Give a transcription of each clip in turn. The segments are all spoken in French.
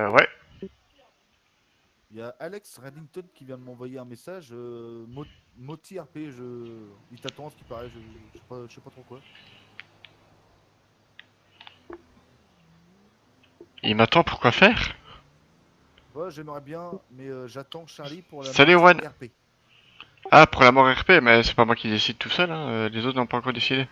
Ouais. Il y a Alex Reddington qui vient de m'envoyer un message. Moti RP, il t'attend, ce qui paraît, je sais pas trop quoi. Il m'attend pour quoi faire? Ouais, j'aimerais bien, mais j'attends Charlie pour la Salut mort Juan. RP. Ah, pour la mort RP, mais c'est pas moi qui décide tout seul, hein. Les autres n'ont pas encore décidé.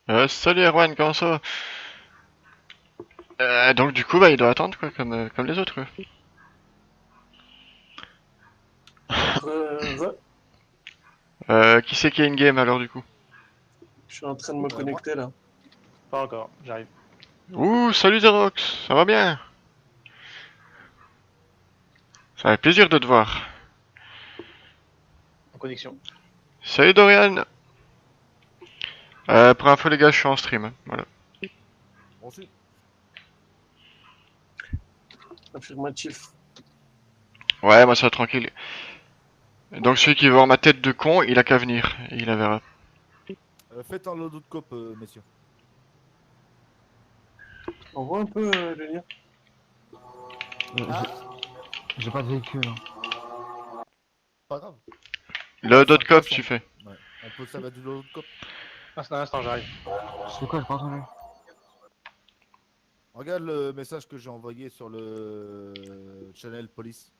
Ah, Salut Erwan, comment ça va? Donc du coup, bah il doit attendre quoi, comme les autres quoi. Re, Qui c'est qui est in-game alors du coup? je suis en train de me moi, connecter là. Pas encore, j'arrive. Ouh, salut Zerox, ça va bien? Ça fait plaisir de te voir. En connexion. Salut Dorian. Pour info les gars, je suis en stream, hein, voilà. ensuite, Affirmatif. Ouais, moi ça va tranquille. Donc celui qui veut voir ma tête de con, il a qu'à venir, il la verra. faites un load de cop, messieurs. On voit un peu le lien. Ah, J'ai pas de véhicule. Hein. pas grave. Le Ça dot cop casse, tu fais. Ouais. On peut servir du load de cop. Un instant, j'arrive. C'est quoi, j'ai pas entendu. Regarde le message que j'ai envoyé sur le channel police.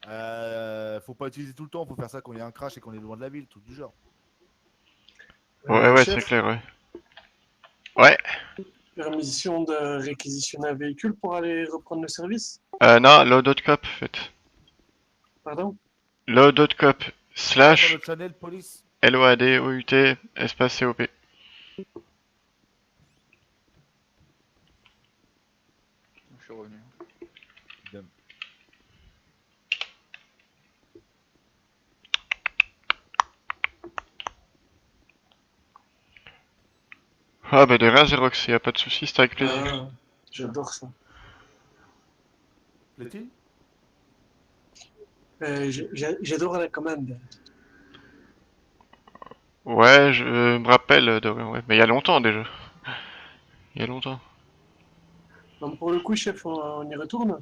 Faut pas utiliser tout le temps, faut faire ça quand il y a un crash et qu'on est loin de la ville, tout du genre. Ouais, c'est Chef, clair, ouais. Ouais. permission de réquisitionner un véhicule pour aller reprendre le service. Non, le dot cop, faites. Pardon? Le dot cop Dans slash le channel police. LOADOUT espace COP. Je suis revenu. Idem. Ah bah de rien Zerox, y a pas de soucis, c'est avec plaisir. Ah, j'adore ça. Plaît-il? J'adore la commande. Ouais, je me rappelle de... Ouais, mais il y a longtemps déjà. Il y a longtemps. Donc pour le coup, chef, on y retourne?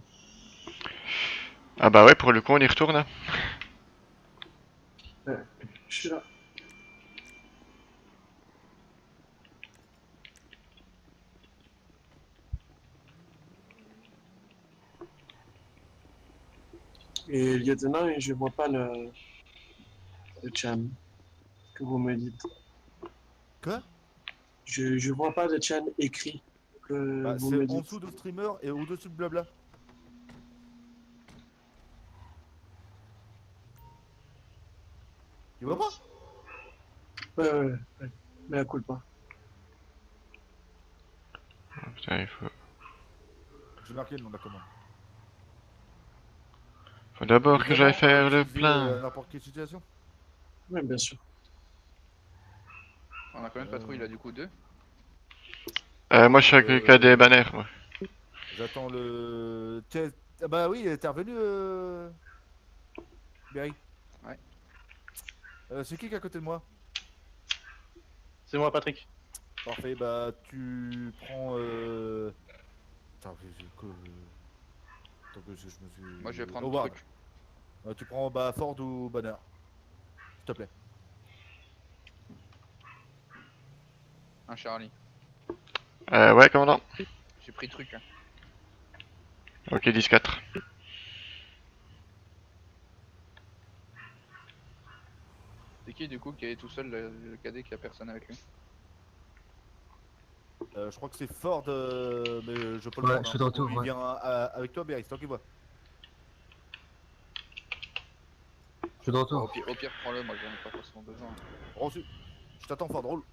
Ah bah ouais, pour le coup on y retourne. Hein. Ouais, je suis là. Et lieutenant, je vois pas le chan que vous me dites. Quoi? Je vois pas de chan écrit que Bah, vous c'est me en dites. dessous de streamer et au-dessus de blabla. Tu vois pas? Ouais. Mais à coup pas. Ah, putain, il J'ai marqué le nom de la commande. faut d'abord que j'aille Évidemment, faire le utiliser, plein. n'importe quelle situation. Oui, bien sûr. On a combien de patrouilles là du coup? Deux? Moi je suis avec le cas des banners, moi. J'attends le. Ah bah oui, t'es revenu, Berry. Ouais. C'est qui est à côté de moi? C'est moi, Patrick. Parfait, bah tu prends. Attends, Attends que je me suis. Moi je vais prendre Howard. truc. Tu prends bah, Ford ou Banner. S'il te plaît. Un Charlie. Ouais, commandant. J'ai pris truc. Hein. Ok, 10-4. C'est qui du coup qui est tout seul, le cadet qui a personne avec lui? Je crois que c'est Ford, mais je peux le Ouais, prendre. je suis de retour, Ou il ouais. vient avec toi, Berry, c'est toi qui vois. Je suis de Au retour. pire, prends-le, moi j'en ai pas forcément besoin. Reçu. Je t'attends, Ford, roule.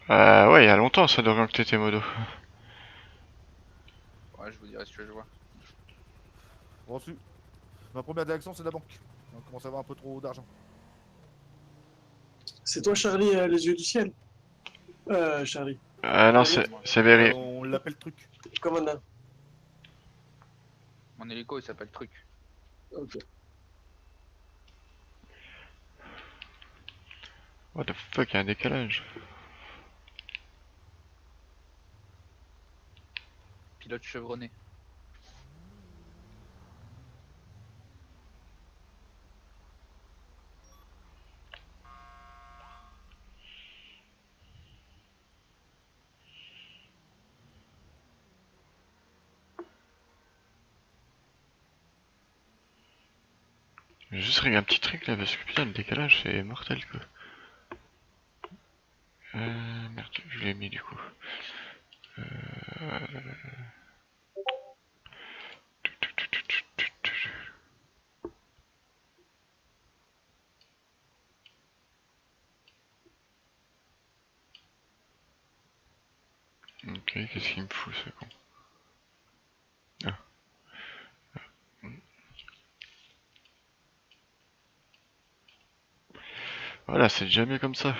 Ouais, il y a longtemps ça Dorian que t'étais modo. Ouais, je vous dirai ce que je vois. Reçu. Ma première direction, c'est la banque. On commence à avoir un peu trop d'argent. C'est toi, Charlie, les yeux du ciel? Charlie. Non, Berry. c'est Berry. On l'appelle truc. Commandant. Mon hélico il s'appelle truc. Ok. What the fuck, il y a un décalage. Pilote chevronné. Je vais juste régler un petit truc là parce que putain le décalage c'est mortel quoi. Merde, je l'ai mis du coup. Ok, qu'est-ce qu'il me fout ce con? Ah. Voilà, c'est jamais comme ça.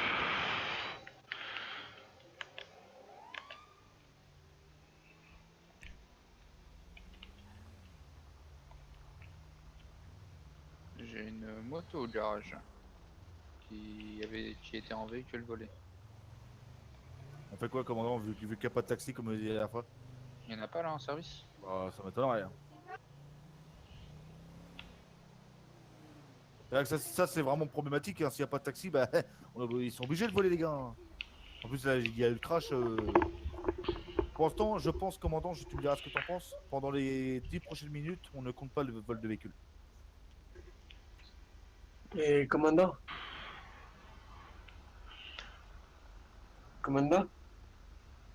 J'ai une moto au garage qui était en véhicule volé. On fait quoi, commandant, vu qu'il n'y a pas de taxi comme on dit la dernière fois? Il y en a pas là en service? Bah, ça m'étonnerait. Hein. C'est vrai que ça, c'est vraiment problématique. Hein. S'il n'y a pas de taxi, bah, ils sont obligés de voler, les gars. Hein. En plus, là, il y a eu le crash. Pour l'instant, je pense, commandant, tu me diras ce que tu en penses. Pendant les 10 prochaines minutes, on ne compte pas le vol de véhicule. Et commandant? Commandant?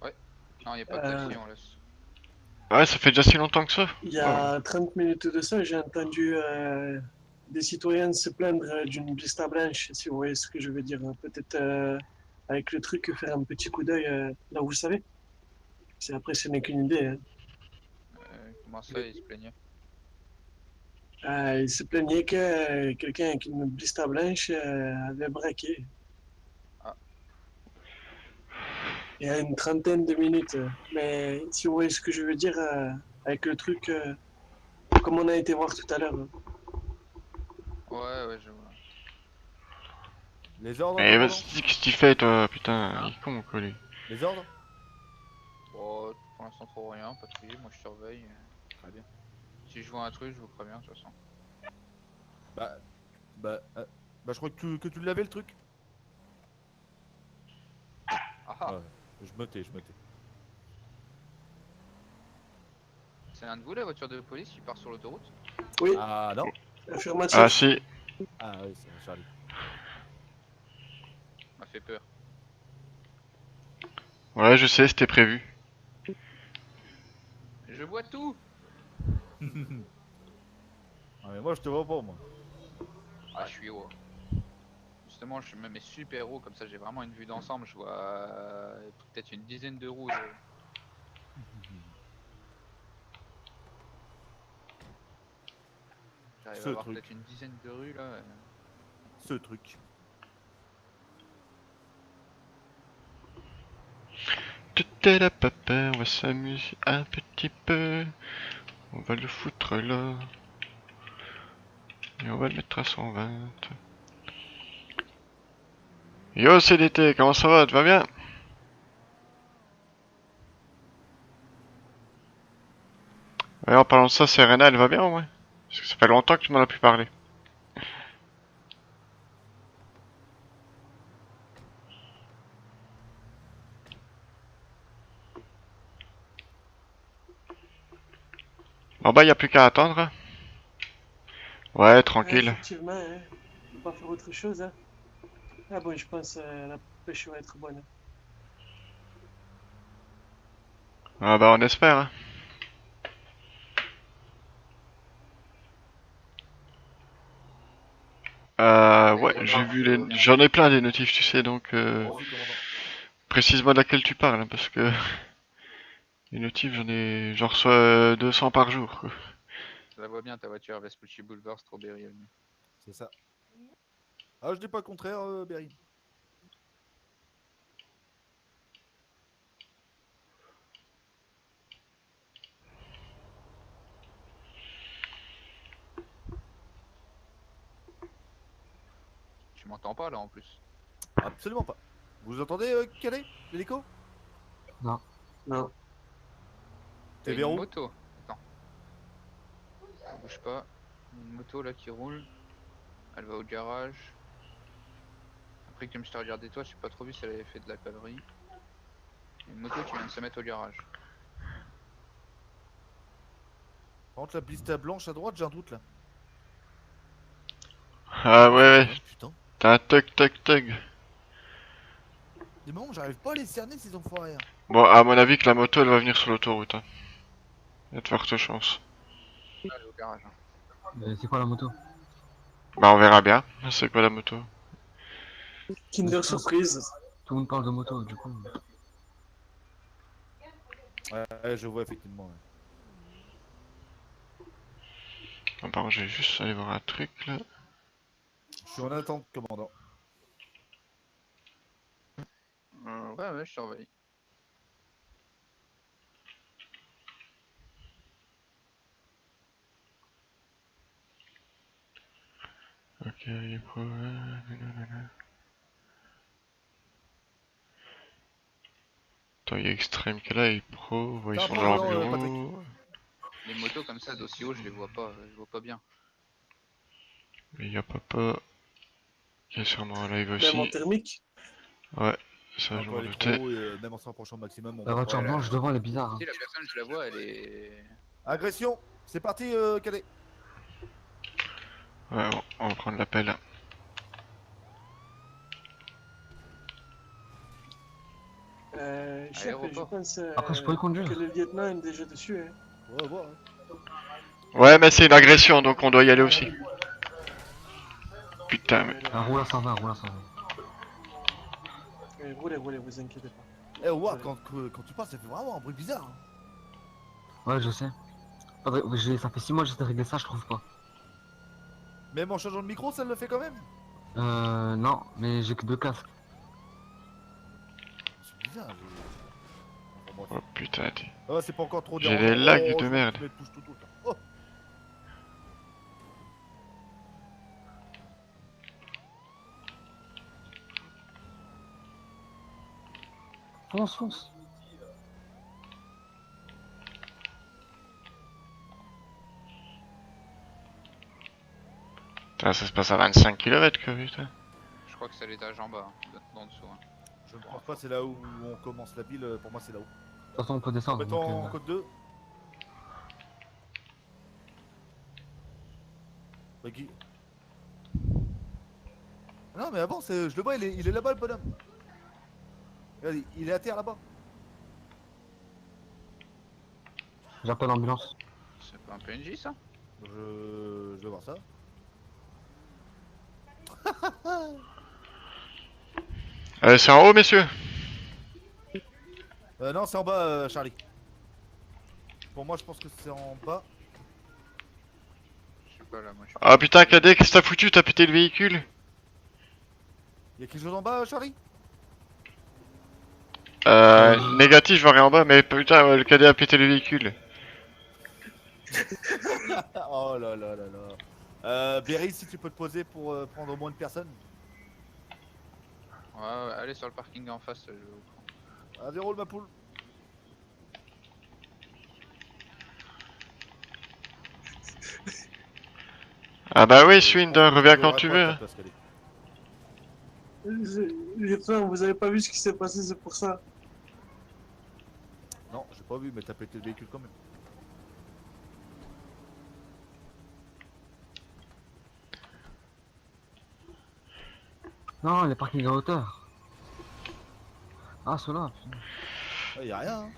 Ouais. Non, il n'y a pas de Euh, taxi, on laisse. Ouais, ça fait déjà si longtemps que ça. il y Oh. a 30 minutes de ça, j'ai entendu des citoyens se plaindre d'une blista blanche, si vous voyez ce que je veux dire. Peut-être avec le truc, faire un petit coup d'œil là où vous savez. Après, ce n'est qu'une idée. Hein. Comment ça, il se plaignait? Il se plaignait que quelqu'un avec une blista blanche avait braqué. Ah. Il y a une trentaine de minutes. Mais si vous voyez ce que je veux dire, avec le truc, comme on a été voir tout à l'heure. Hein. Ouais, ouais, je vois. Les ordres, Mais commandant? vas-y, qu'est-ce qu'il fait toi, putain, Hein? il est con quoi lui. Les ordres? Bon, pour l'instant, trop rien, patrouiller, moi je surveille. Très bien. Si je vois un truc, je vous préviens de toute façon. Bah, bah, bah, je crois que tu l'avais le truc. Ah ah! Ouais, je me tais, je me tais. C'est un de vous la voiture de police qui part sur l'autoroute? Oui, Ah non? affirmatif. Ah si, Ah oui, c'est Charlie. M'a fait peur. ouais je sais, c'était prévu. Je vois tout! Ah, mais moi, je te vois pas, moi. Ah, je suis haut. Justement, je me mets super haut, comme ça j'ai vraiment une vue d'ensemble. Je vois peut-être une dizaine de roues. J'arrive Ce à voir truc. peut-être une dizaine de rues là. Ce truc. Tout est là papa, on va s'amuser un petit peu. On va le foutre là. Et on va le mettre à 120. Yo CDT, comment ça va? Tu vas bien? Ouais, en parlant de ça, Serena, elle va bien au moins? Parce que ça fait longtemps que tu m'en as pu parler. Bon bah, y a plus qu'à attendre. Ouais, Ouais, tranquille. effectivement, hein. On peut pas faire autre chose. Hein. Ah bon, je pense la pêche va être bonne. Ah bah, on espère. Hein. Ouais, j'ai vu les... J'en ai plein des notifs, tu sais, donc... Moi aussi, commandant. Précise-moi de laquelle tu parles, hein, parce que... Les notifs, j'en reçois 200 par jour, quoi. Je la vois bien ta voiture, Vespucci Boulevard, Strawberry Avenue. C'est ça. Ah, je dis pas le contraire, Berry. Tu m'entends pas là en plus. Absolument pas. Vous entendez Calais, l'hélico? Non. T'es T'as vers une où? moto. Attends. Ça bouge pas. Une moto là qui roule. Elle va au garage. Après, comme je t'ai regardé toi, je sais pas trop vu si elle avait fait de la calorie. Une moto qui vient de se mettre au garage. Par contre, la blista blanche à droite, j'ai un doute là. Ah ouais, ouais. Putain. T'as un tug. Des moments, j'arrive pas à les cerner ces enfoirés. Hein. Bon, à mon avis que la moto elle va venir sur l'autoroute. Hein. Il y a de fortes chances. Elle est au garage. Hein. C'est quoi la moto? Bah on verra bien. C'est quoi la moto? Kinder Surprise. Tout le monde parle de moto, du coup. Ouais, je vois effectivement. Ouais. Bon, par contre, je vais juste aller voir un truc là. Je suis en attente, commandant. Ouais, je surveille. Ok, il est pro. Attends, il y a Extreme qui est là, il est pro. Ouais, ils T'as un sont pro dans leur volant, bureau. Patrick. Les motos comme ça d'aussi haut, je vois pas bien. Mais il y a Papa qui est sûrement en live Même en aussi. thermique. Ouais, ça je Encore m'en elle est doutais. trop haut et même en se rapprochant au maximum. On La va voiture pas- blanche devant, elle est bizarre. Hein. Si la personne, je la vois, elle est. Agression. C'est parti, Calais. Ouais, on va prendre l'appel. Chef, je Aéroport. pense Après, je pourrais conduire. que le lieutenant est déjà dessus. Hein. On va voir. Hein. Ouais, mais c'est une agression donc on doit y aller aussi. Putain, mais. Roule à 120, roule à 120. Roulez, vous inquiétez pas. Eh, ouais, quand tu passes, ça fait vraiment un bruit bizarre. Hein. Ouais, je sais. Ça fait 6 mois que j'essaie de régler ça, je trouve pas. Même en changeant de micro, ça le fait quand même. Non, mais j'ai que 2 casques. C'est bizarre. Bon, Oh putain, t'es. Ah, c'est pas encore trop J'ai dérangeant. des lags Oh, de je merde. me touche tout le temps. Oh. Fonce. Putain, ça se passe à 25 km que putain. Je crois que c'est l'étage en bas, hein, en dessous. Hein. Je ne pense pas, c'est là où on commence la ville. Pour moi, c'est là-haut. De toute façon, on peut descendre. Mettons en Donc, code 2. Bah, qui... Non, mais avant, je le vois, il est là-bas, le bonhomme. Regarde, il est à terre là-bas. J'appelle l'ambulance. C'est pas un PNJ ça? Je vais voir ça. C'est en haut, messieurs. Non, c'est en bas, Charlie. Pour moi, je pense que c'est en bas. Je sais pas là, moi je suis. Ah putain, Cadet, qu'est-ce que t'as foutu? T'as pété le véhicule? Il y a quelque chose en bas, Charlie? Négatif, je vois rien en bas, mais putain, le Cadet a pété le véhicule. Oh là là là là. Berry, si tu peux te poser pour prendre au moins une personne. Ouais, allez sur le parking en face, je vais vous prendre. Ah, déroule ma poule. Ah bah oui, Swind, reviens quand tu veux. Lieutenant, vous avez pas vu ce qui s'est passé, c'est pour ça. Non, j'ai pas vu, mais t'as pété le véhicule quand même. Non, les parkings à hauteur. Ah, ceux-là. Ah, y'a rien. Hein.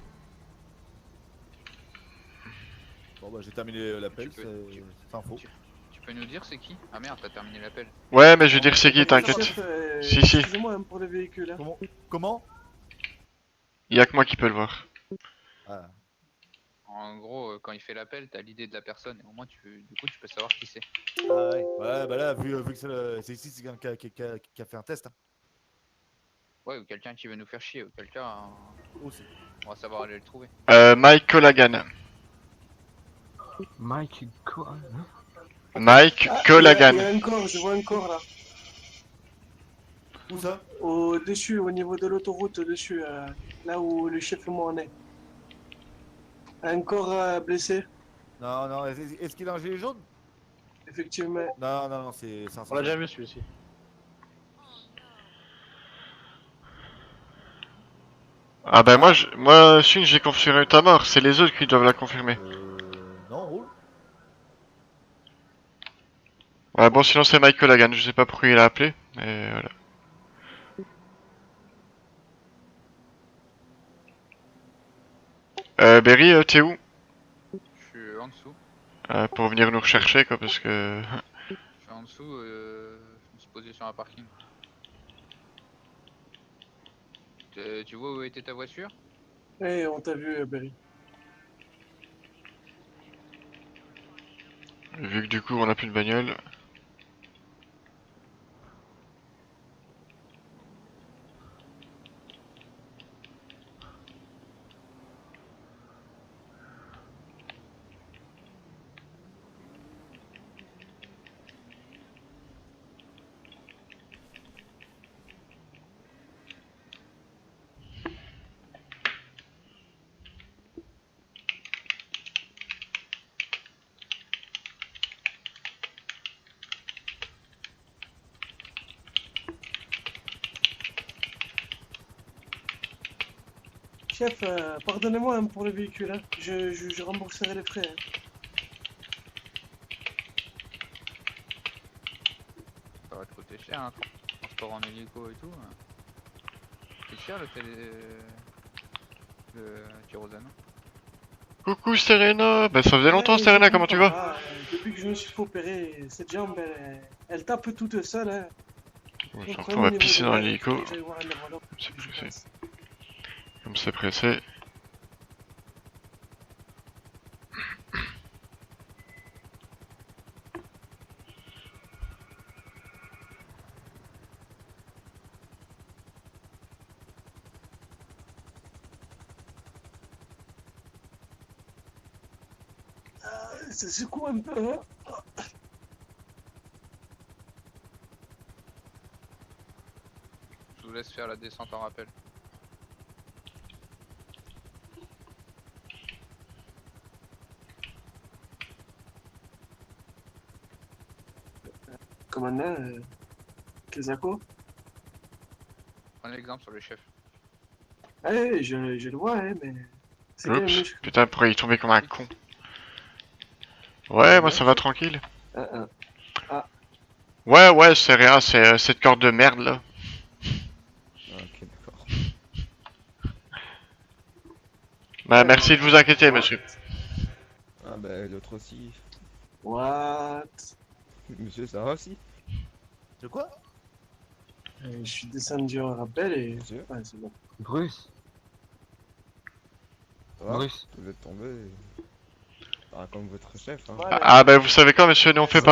Bon, bah, j'ai terminé l'appel, c'est info. Tu peux nous dire c'est qui? Ah merde, t'as terminé l'appel. Ouais, mais je vais dire c'est qui, t'inquiète. Chef, Si, si. Excusez-moi hein, pour le véhicule. Hein. Comment Y'a que moi qui peux le voir. Ah. En gros, quand il fait l'appel, t'as l'idée de la personne et au moins du coup tu peux savoir qui c'est. Ah ouais. Ouais, bah là, vu que c'est ici, c'est quelqu'un qui a fait un test. Hein. Ouais, ou quelqu'un qui veut nous faire chier, ou quelqu'un. Aussi. On va savoir aller le trouver. Mike Colagan. Mike, quoi? Mike Ah, Colagan. il y a un corps, je vois un corps là. Où ça? Au-dessus, au niveau de l'autoroute, au-dessus, là où le chef et moi on est. Un corps blessé, Non, non, est-ce qu'il a un gilet jaune? effectivement. Non, non, non, c'est un On l'a sensation. déjà vu celui-ci. Ah bah moi, Shin, j'ai confirmé ta mort, c'est les autres qui doivent la confirmer. Non, roule. Ouais, bon, sinon c'est Michael Hagan, je sais pas pourquoi il a appelé, mais voilà. Berry, t'es où? Je suis en dessous. Pour venir nous rechercher, quoi, parce que... Je suis en dessous, je me suis posé sur un parking. Tu vois où était ta voiture? Eh, on t'a vu, Berry. Vu que du coup on a plus de bagnole. Chef, pardonnez-moi hein, pour le véhicule, hein. Je rembourserai les frais. Hein. Ça va te coûter cher, hein, transport en hélico et tout. Hein. C'est cher le kérosène. Coucou Serena. Bah ça faisait longtemps Eh, Serena, j'avoue comment tu pas, vas? depuis que je me suis fait opérer, cette jambe, elle tape toute seule. Hein. Bon, J'ai un j'entends, problème on va au niveau pisser de dans l'aile, l'hélico. faut que j'aille voir un neurologue pour C'est que je pressé. fasse. Comme c'est pressé. Ça secoue un peu. Hein. Je vous laisse faire la descente en rappel. Commandant, Kezako. Prenez l'exemple sur le chef. Eh, je le vois, hein, mais c'est quand même Oups. muscle. Putain, pourquoi il est tombé comme un con? Ouais, moi ça va tranquille. Ouais, c'est rien, c'est cette corde de merde là. Ok, d'accord. Bah merci de vous inquiéter, monsieur. Ah bah l'autre aussi. What? Monsieur, ça va aussi? De quoi? Je suis descendu en rappel et. Monsieur, Ouais, c'est bon. Bruce, ça va? Bruce. Vous êtes tombé. Comme votre chef, hein. Ouais, Ah bah vous savez quoi, monsieur, nous Bruce.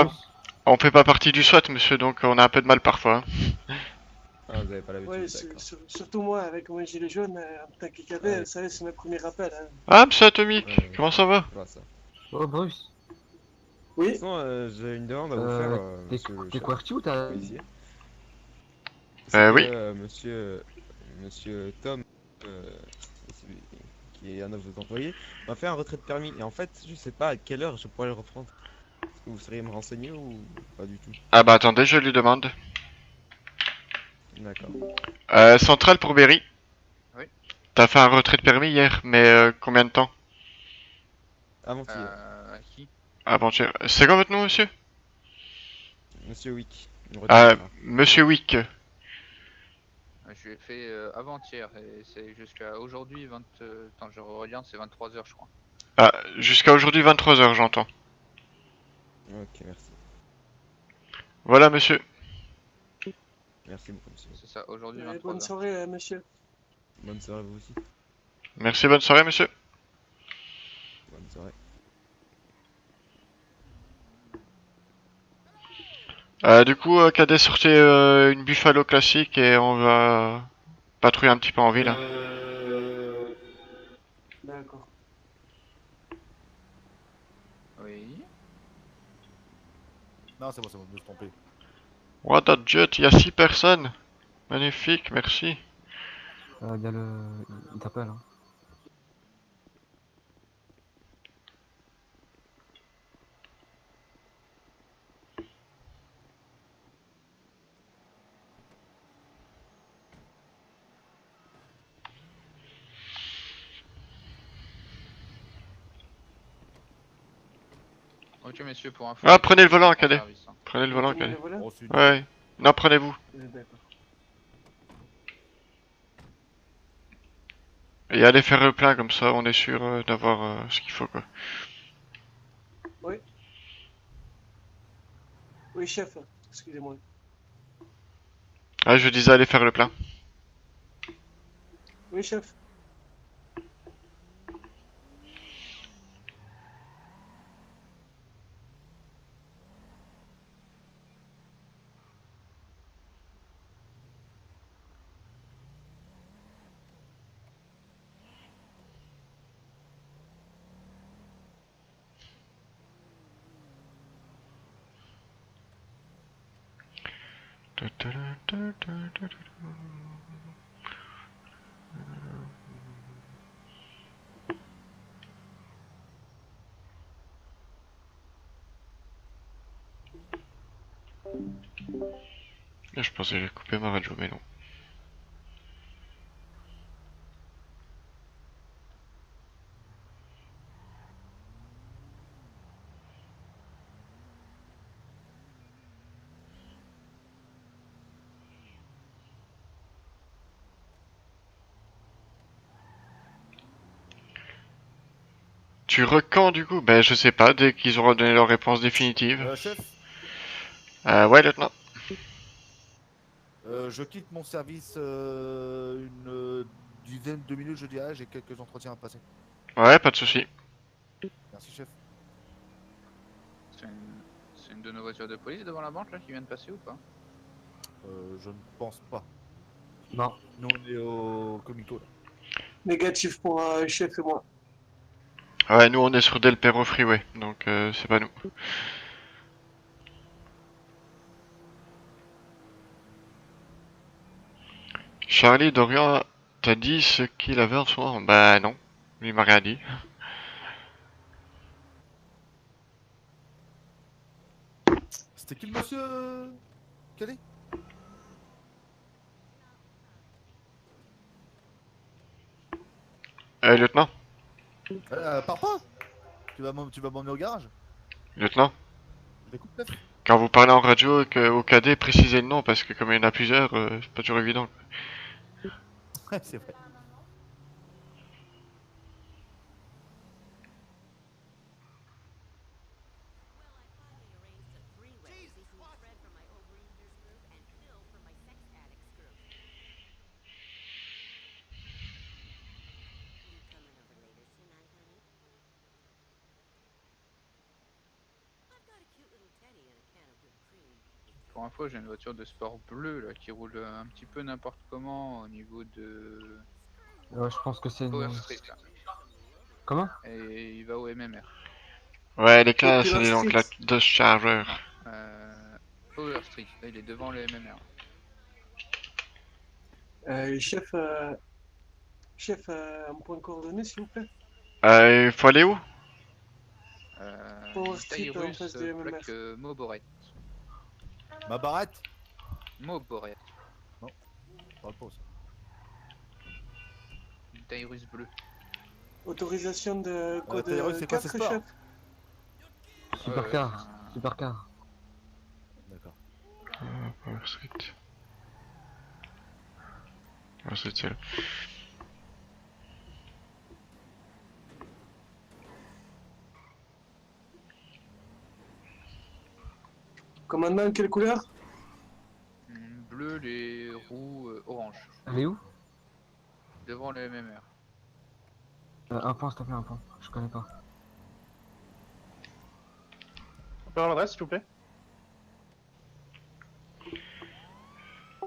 on fait pas partie du SWAT, monsieur, donc on a un peu de mal parfois. Hein. Ah, vous avez pas l'habitude, Ouais, d'accord. surtout moi, avec mon gilet jaune, en tant que cadet, Ouais. vous savez, c'est mes premiers rappels. Hein. Ah, monsieur Atomic, Ouais. comment ça va? Je vois ça. Oh, Bruce. De Oui, toute façon, j'ai une demande à vous faire, monsieur le T'es chef QWERTY ou t'as... policier. C'est Oui. que, monsieur Tom, celui qui est un de vos employés, m'a fait un retrait de permis. Et en fait, je sais pas à quelle heure je pourrais le reprendre. Est-ce que vous sauriez me renseigner ou pas du tout? Ah bah attendez, je lui demande. D'accord. Centrale pour Berry. Oui. T'as fait un retrait de permis hier, mais combien de temps? Avant-hier, À qui? Avant-hier. C'est quoi votre nom, monsieur? monsieur Wick. Une Ah, retraite, monsieur Wick. Je l'ai fait avant-hier et c'est jusqu'à aujourd'hui 20... Attends, je regarde, c'est 23h je crois. Ah, jusqu'à aujourd'hui 23h, j'entends. Ok, merci. Voilà, monsieur. Merci beaucoup, monsieur. C'est ça, aujourd'hui bonne 23h. soirée, monsieur. Bonne soirée à vous aussi. Merci, bonne soirée, monsieur. Bonne soirée. Du coup, Cadet sortait une Buffalo classique et on va patrouiller un petit peu en ville. Hein. D'accord. Oui. Non, c'est bon, je me suis trompé. What that jet, il y a 6 personnes. Magnifique, merci. Il y a le... Il t'appelle, hein. Ok messieurs, pour info... Ah, prenez le volant, en cadet. service, hein. Prenez le volant, Tout le monde cadet. est volé? Oh, c'est une- Ouais. Non, prenez-vous. D'accord. Et allez faire le plein, comme ça on est sûr d'avoir ce qu'il faut, quoi. Oui, chef. Excusez-moi. Ah, je disais allez faire le plein. Oui, chef. Et je pensais que j'ai coupé ma radio, mais non. Tu recans du coup? Ben je sais pas, dès qu'ils auront donné leur réponse définitive. Chef, Ouais, lieutenant. je quitte mon service une dizaine de minutes, je dirais. J'ai quelques entretiens à passer. Ouais, pas de souci. Merci, chef. C'est une de nos voitures de police devant la banque là qui vient de passer ou pas? Je ne pense pas. Non. Nous, on est au Comico, là. Négatif pour chef et moi. Ouais, nous on est sur Del Perro Freeway, donc c'est pas nous. Charlie Dorian t'a dit ce qu'il avait en ce moment? Bah non, lui m'a rien dit. C'était qui le monsieur Cadet? Lieutenant? Pars pas. Tu vas m'emmener au garage. Lieutenant? Je l'écoute, chef. Quand vous parlez en radio au cadet, précisez le nom, parce que comme il y en a plusieurs, c'est pas toujours évident. Ouais, c'est vrai. Pour info, j'ai une voiture de sport bleue là qui roule un petit peu n'importe comment au niveau de Ouais, je pense que c'est Power une... Street là. Comment? Et il va au MMR. Ouais, les classes, Popular c'est donc la Street. Dodge Charger. Power Street, là, il est devant le MMR. Chef, chef, un point de coordonnée, s'il vous plaît. Il faut aller où? Power Street, en Tyrus, face du MMR. plaque Mauboret. Ma barrette? Mauboret. Parle pas, ça. Une Tyrus bleue. Autorisation de code Tyrus, c'est quoi, 4, c'est sport? chef. Supercar. c'est un- Supercar. D'accord. Power Street. Power Street, c'est là. Commandant, quelle couleur? Bleu, les roues orange. Elle est où? Devant le MMR. Un point, s'il te plaît, un point. Je connais pas. On peut avoir l'adresse, s'il vous plaît?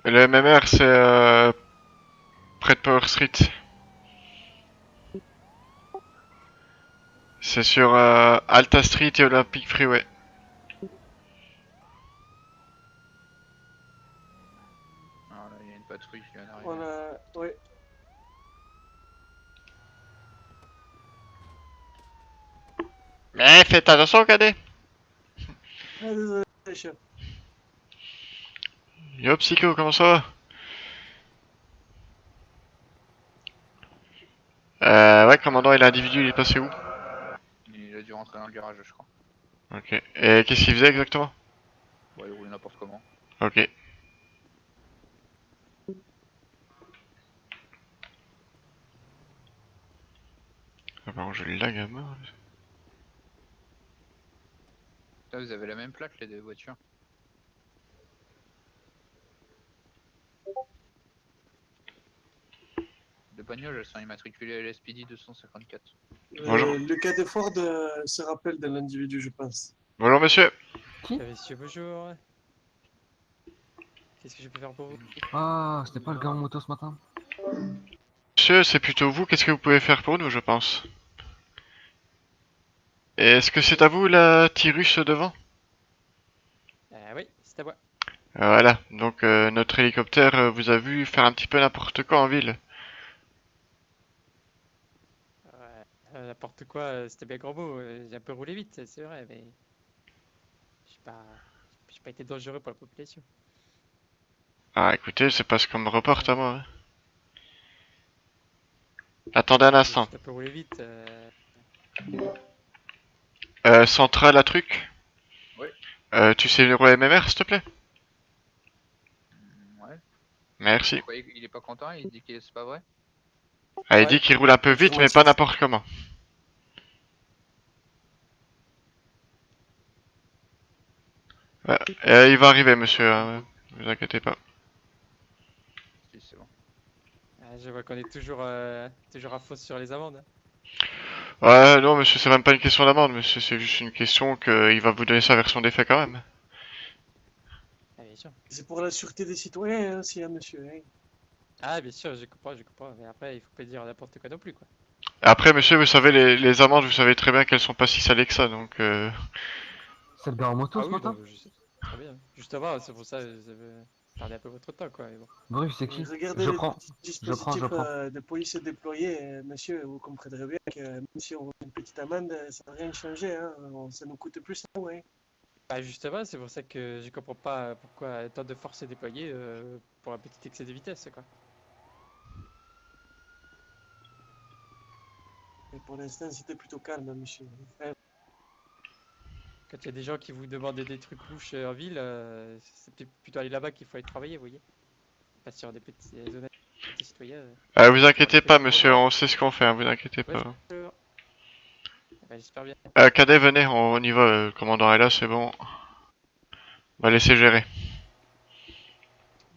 Et le MMR, c'est près de Power Street. C'est sur Alta Street et Olympic Freeway. Alors là, il y a une Mais faites attention, cadet. Ah, désolé, chef. Yo, Psycho, comment ça va? Ouais, commandant, et l'individu, il est passé où? Il a dû rentrer dans le garage, je crois. Ok. Et qu'est-ce qu'il faisait exactement? Bon, il roulait n'importe comment. Ok. Ah, par contre, je lag à mort. Là, vous avez la même plaque, les deux voitures. De bagnole, elles sont immatriculées à l'SPD 254. Bonjour. Le cas de Ford se rappelle de l'individu, je pense. Bonjour, monsieur. Monsieur, bonjour. Qu'est-ce que je peux faire pour vous? Ah, c'était pas le gars en moto ce matin? Monsieur, c'est plutôt vous. Qu'est-ce que vous pouvez faire pour nous, je pense? Et est-ce que c'est à vous, la Tyrus devant? Oui, c'est à moi. Voilà. Donc, notre hélicoptère vous a vu faire un petit peu n'importe quoi en ville. Ouais, n'importe quoi, c'était bien grand mot. J'ai un peu roulé vite, c'est vrai, mais j'ai pas été dangereux pour la population. Ah, écoutez, c'est pas ce qu'on me reporte à moi. Hein. Attendez un J'ai instant. juste un peu roulé vite. Centrale à truc. Ouais. Tu sais le roi MMR, s'il te plaît? Ouais. Merci. Pourquoi il est pas content? Il dit que c'est pas vrai? Ah, il Ouais. dit qu'il roule un peu vite, mais Affirmatif. pas n'importe comment. Ouais. Il va arriver, monsieur. Hein. Vous inquiétez pas. Si, c'est bon. Je vois qu'on est toujours à fond sur les amendes. Hein. Ouais, non, monsieur, c'est même pas une question d'amende, monsieur. C'est juste une question qu'il va vous donner sa version des faits quand même. Ah, bien sûr. C'est pour la sûreté des citoyens, aussi, hein, monsieur. Hein. Ah, bien sûr, je comprends. Mais après, il faut pas dire n'importe quoi non plus, quoi. Après, monsieur, vous savez, les amendes, vous savez très bien qu'elles sont pas si salées que ça, donc... C'est le gars en moto Ah ce oui, matin? non, je sais. Très bien. Juste avant, c'est pour ça que vous avez tardé un peu votre temps, quoi. Mais bon. Bruce, c'est qui? Regardez Je les prends. petits dispositifs Je prends. de police déployés, monsieur, vous comprendrez bien que même si on a une petite amende, ça n'a rien changé, hein. Ça nous coûte plus, hein, ouais. Bah justement, c'est pour ça que je comprends pas pourquoi tant de force est déployée pour un petit excès de vitesse, quoi. Et pour l'instant, c'était plutôt calme, hein, monsieur. Enfin, Quand il y a des gens qui vous demandent des trucs louches en ville, c'est peut-être plutôt aller là-bas qu'il faut aller travailler, vous voyez. Pas sur des petits honnêtes petits citoyens. vous inquiétez pas, monsieur, on sait ce qu'on fait, hein, vous inquiétez Ouais, pas. sûr. Bah, j'espère bien. Cadet, venez, on y va, le commandant est là, c'est bon. On va laisser gérer.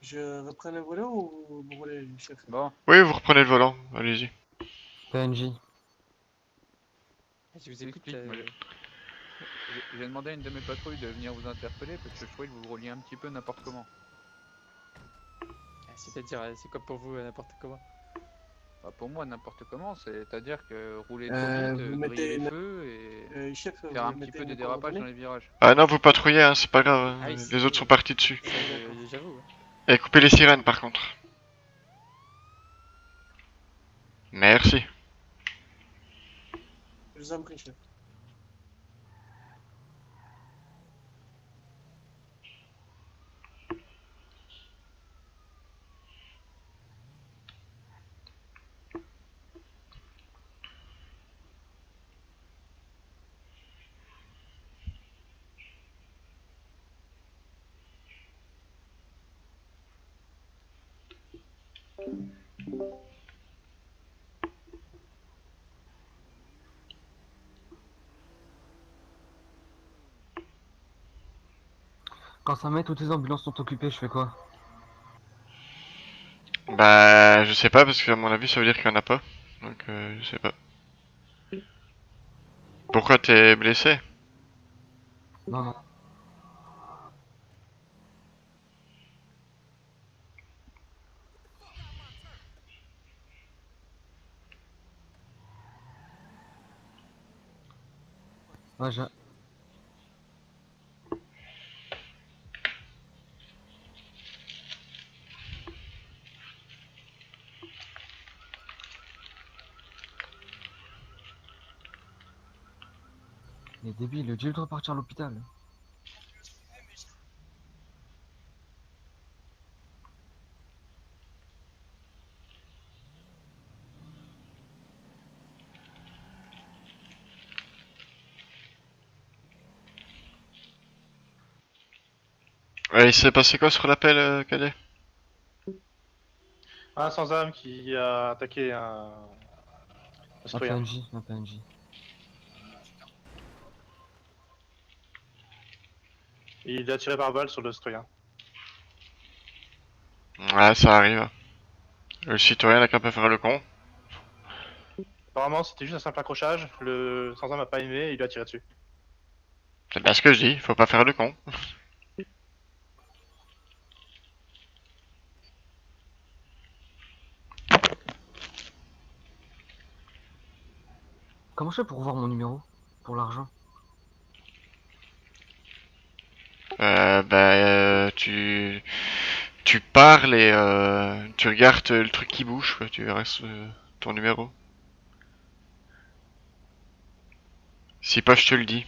je reprends le volant ou vous voulez, chef? Bon, Oui, vous reprenez le volant, allez-y. PNJ. Je vous je écoute. m'explique, moi, j'ai demandé à une de mes patrouilles de venir vous interpeller parce que je trouvais que vous rouliez un petit peu n'importe comment. C'est-à-dire, c'est quoi pour vous n'importe comment? Bah, pour moi, n'importe comment, c'est-à-dire que rouler trop Vous vite, mettez griller les une- feux et Chef, faire vous un petit mettez peu de une dérapage dans coordonnée? les virages. Ah non, vous patrouillez, hein, c'est pas grave, Ah oui, les c'est- autres sont partis dessus. J'avoue. Ouais. Et coupez les sirènes, par contre. Merci. Je vous en prie, chef. Quand ça met, toutes les ambulances sont occupées, je fais quoi? Bah, je sais pas, parce que à mon avis, ça veut dire qu'il y en a pas. Donc, je sais pas. Pourquoi t'es blessé? Non, non. Ouais, j'ai... Il est débile, dis-lui de repartir à l'hôpital. Ouais, il s'est passé quoi sur l'appel, Cadet? Un sans-âme qui a attaqué un Un citoyen. PNJ, un PNJ. Il a tiré par balle sur le citoyen. Ouais, ça arrive. Le citoyen n'a qu'à pas faire le con. Apparemment, c'était juste un simple accrochage. Le sans-âme a pas aimé et il lui a tiré dessus. C'est bien ce que je dis, faut pas faire le con. Comment je fais pour voir mon numéro? Pour l'argent? Tu parles et tu regardes le truc qui bouge, quoi. Tu verras ton numéro. Si pas, je te le dis.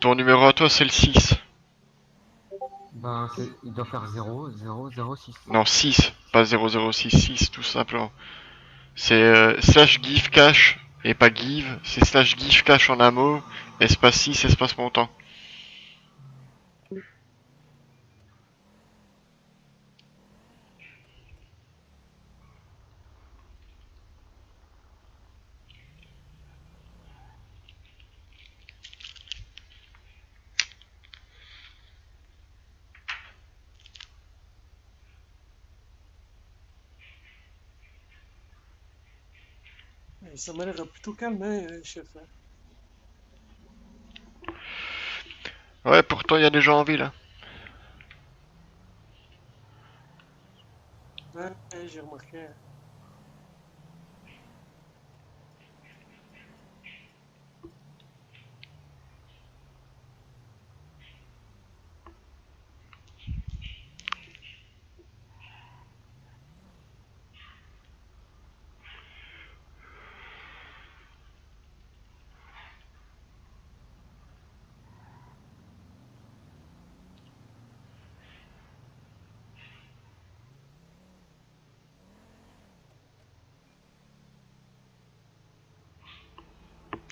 Ton numéro à toi, c'est le 6. Ben, il doit faire 0, 0, 0, 6. Non, 6, pas 006, 6 tout simplement. C'est slash give cash et pas give, c'est slash give cash en un mot, espace 6, espace montant. Ça m'a l'air plutôt calme, hein, chef. Hein. Ouais, pourtant il y a des gens en ville. Hein. Ouais, j'ai remarqué.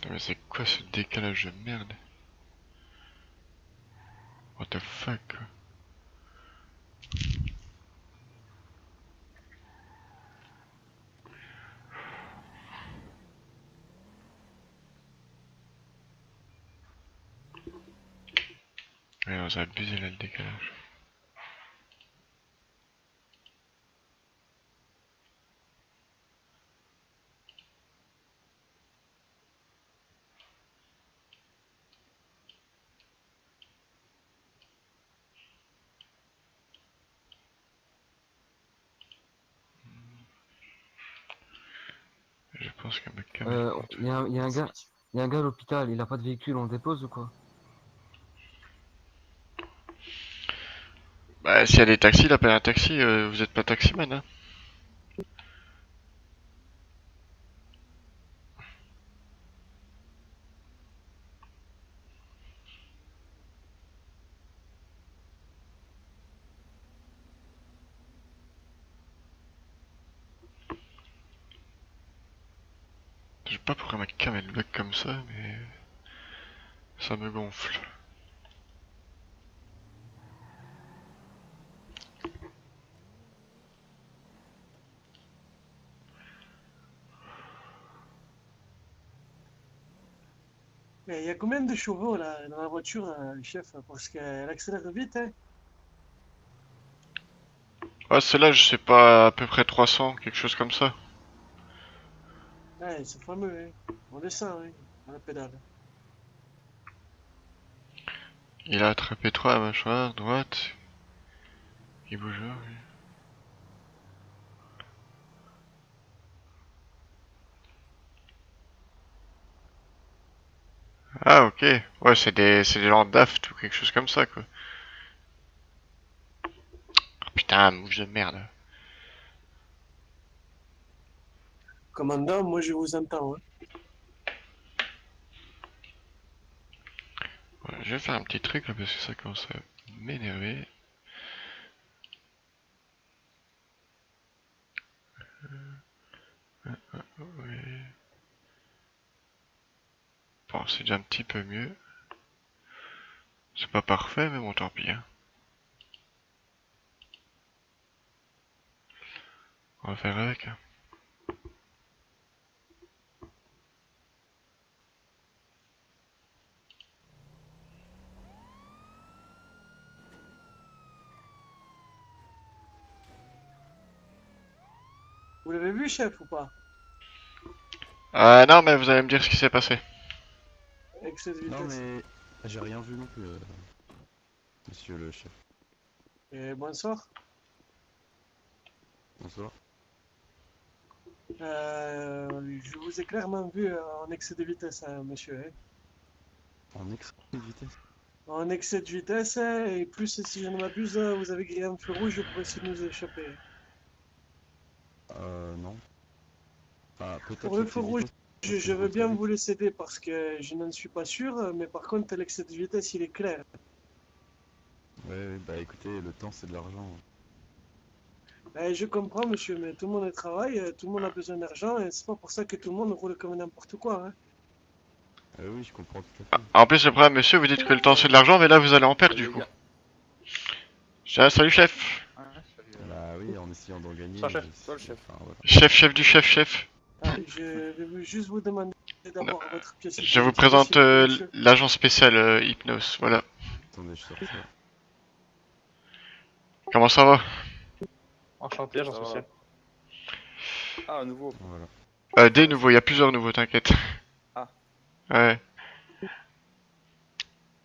Putain, mais c'est quoi ce décalage de merde? What the fuck? Quoi. Ouais, on a abusé là le décalage. Je pense que ma caméra. Il y a un gars, il y a un gars à l'hôpital, il a pas de véhicule, on le dépose ou quoi? Bah, s'il y a des taxis, il appelle un taxi, vous êtes pas taximan, hein. Je sais pas pourquoi ma cam elle bug comme ça, mais ça me gonfle. Mais il y a combien de chevaux là, dans la voiture, chef? Parce qu'elle accélère vite, hein. Ouais, celle-là, je sais pas, à peu près 300, quelque chose comme ça. Ouais, c'est fameux, hein. On descend, hein, à la pédale. Il a attrapé 3 mâchoires, droite. Il bouge là, oui. Ah, ok. Ouais, c'est des lampes d'aft ou quelque chose comme ça, quoi. Oh, putain, mouche de merde. Commandant, moi je vous entends. Hein. Ouais, je vais faire un petit truc là parce que ça commence à m'énerver. Ouais. Bon, c'est déjà un petit peu mieux. C'est pas parfait, mais bon, tant pis. Hein. On va faire avec. Hein. Vous l'avez vu, chef, ou pas? Non, mais vous allez me dire ce qui s'est passé. Excès de Non vitesse. mais j'ai rien vu non plus, monsieur le chef. Et bonsoir. Bonsoir. Je vous ai clairement vu en excès de vitesse, hein, monsieur. Hein. En excès de vitesse. En excès de vitesse, hein, et plus si je ne m'abuse, vous avez grillé un feu rouge pour essayer de nous échapper. Non. Enfin, peut-être Pour le l'excès feu de rouge, vitesse, parce que je veux roule très bien vite. vous le céder parce que je n'en suis pas sûr, mais par contre, l'excès de vitesse, il est clair. Ouais, bah écoutez, le temps c'est de l'argent. Je comprends, monsieur, mais tout le monde travaille, tout le monde a besoin d'argent, et c'est pas pour ça que tout le monde roule comme n'importe quoi. Hein. Oui, je comprends tout à fait. En plus, le problème, monsieur, vous dites que le temps c'est de l'argent, mais là vous allez en perdre du coup. Salut, chef. Ouais, salut. Bah oui, en essayant d'en gagner. Toi, chef. je- Toi, le chef. Enfin, voilà. Chef du chef. Je vais juste vous demander d'avoir votre pièce Je vous d'identité, présente s'il vous plaît, monsieur. l'agent spécial Hypnos. Voilà. Attendez, je sors ça. Comment ça va? Enchanté, agent Ça va. spécial. Ah, à nouveau. Voilà. Des nouveaux, il y a plusieurs nouveaux, t'inquiète. Ah. Ouais.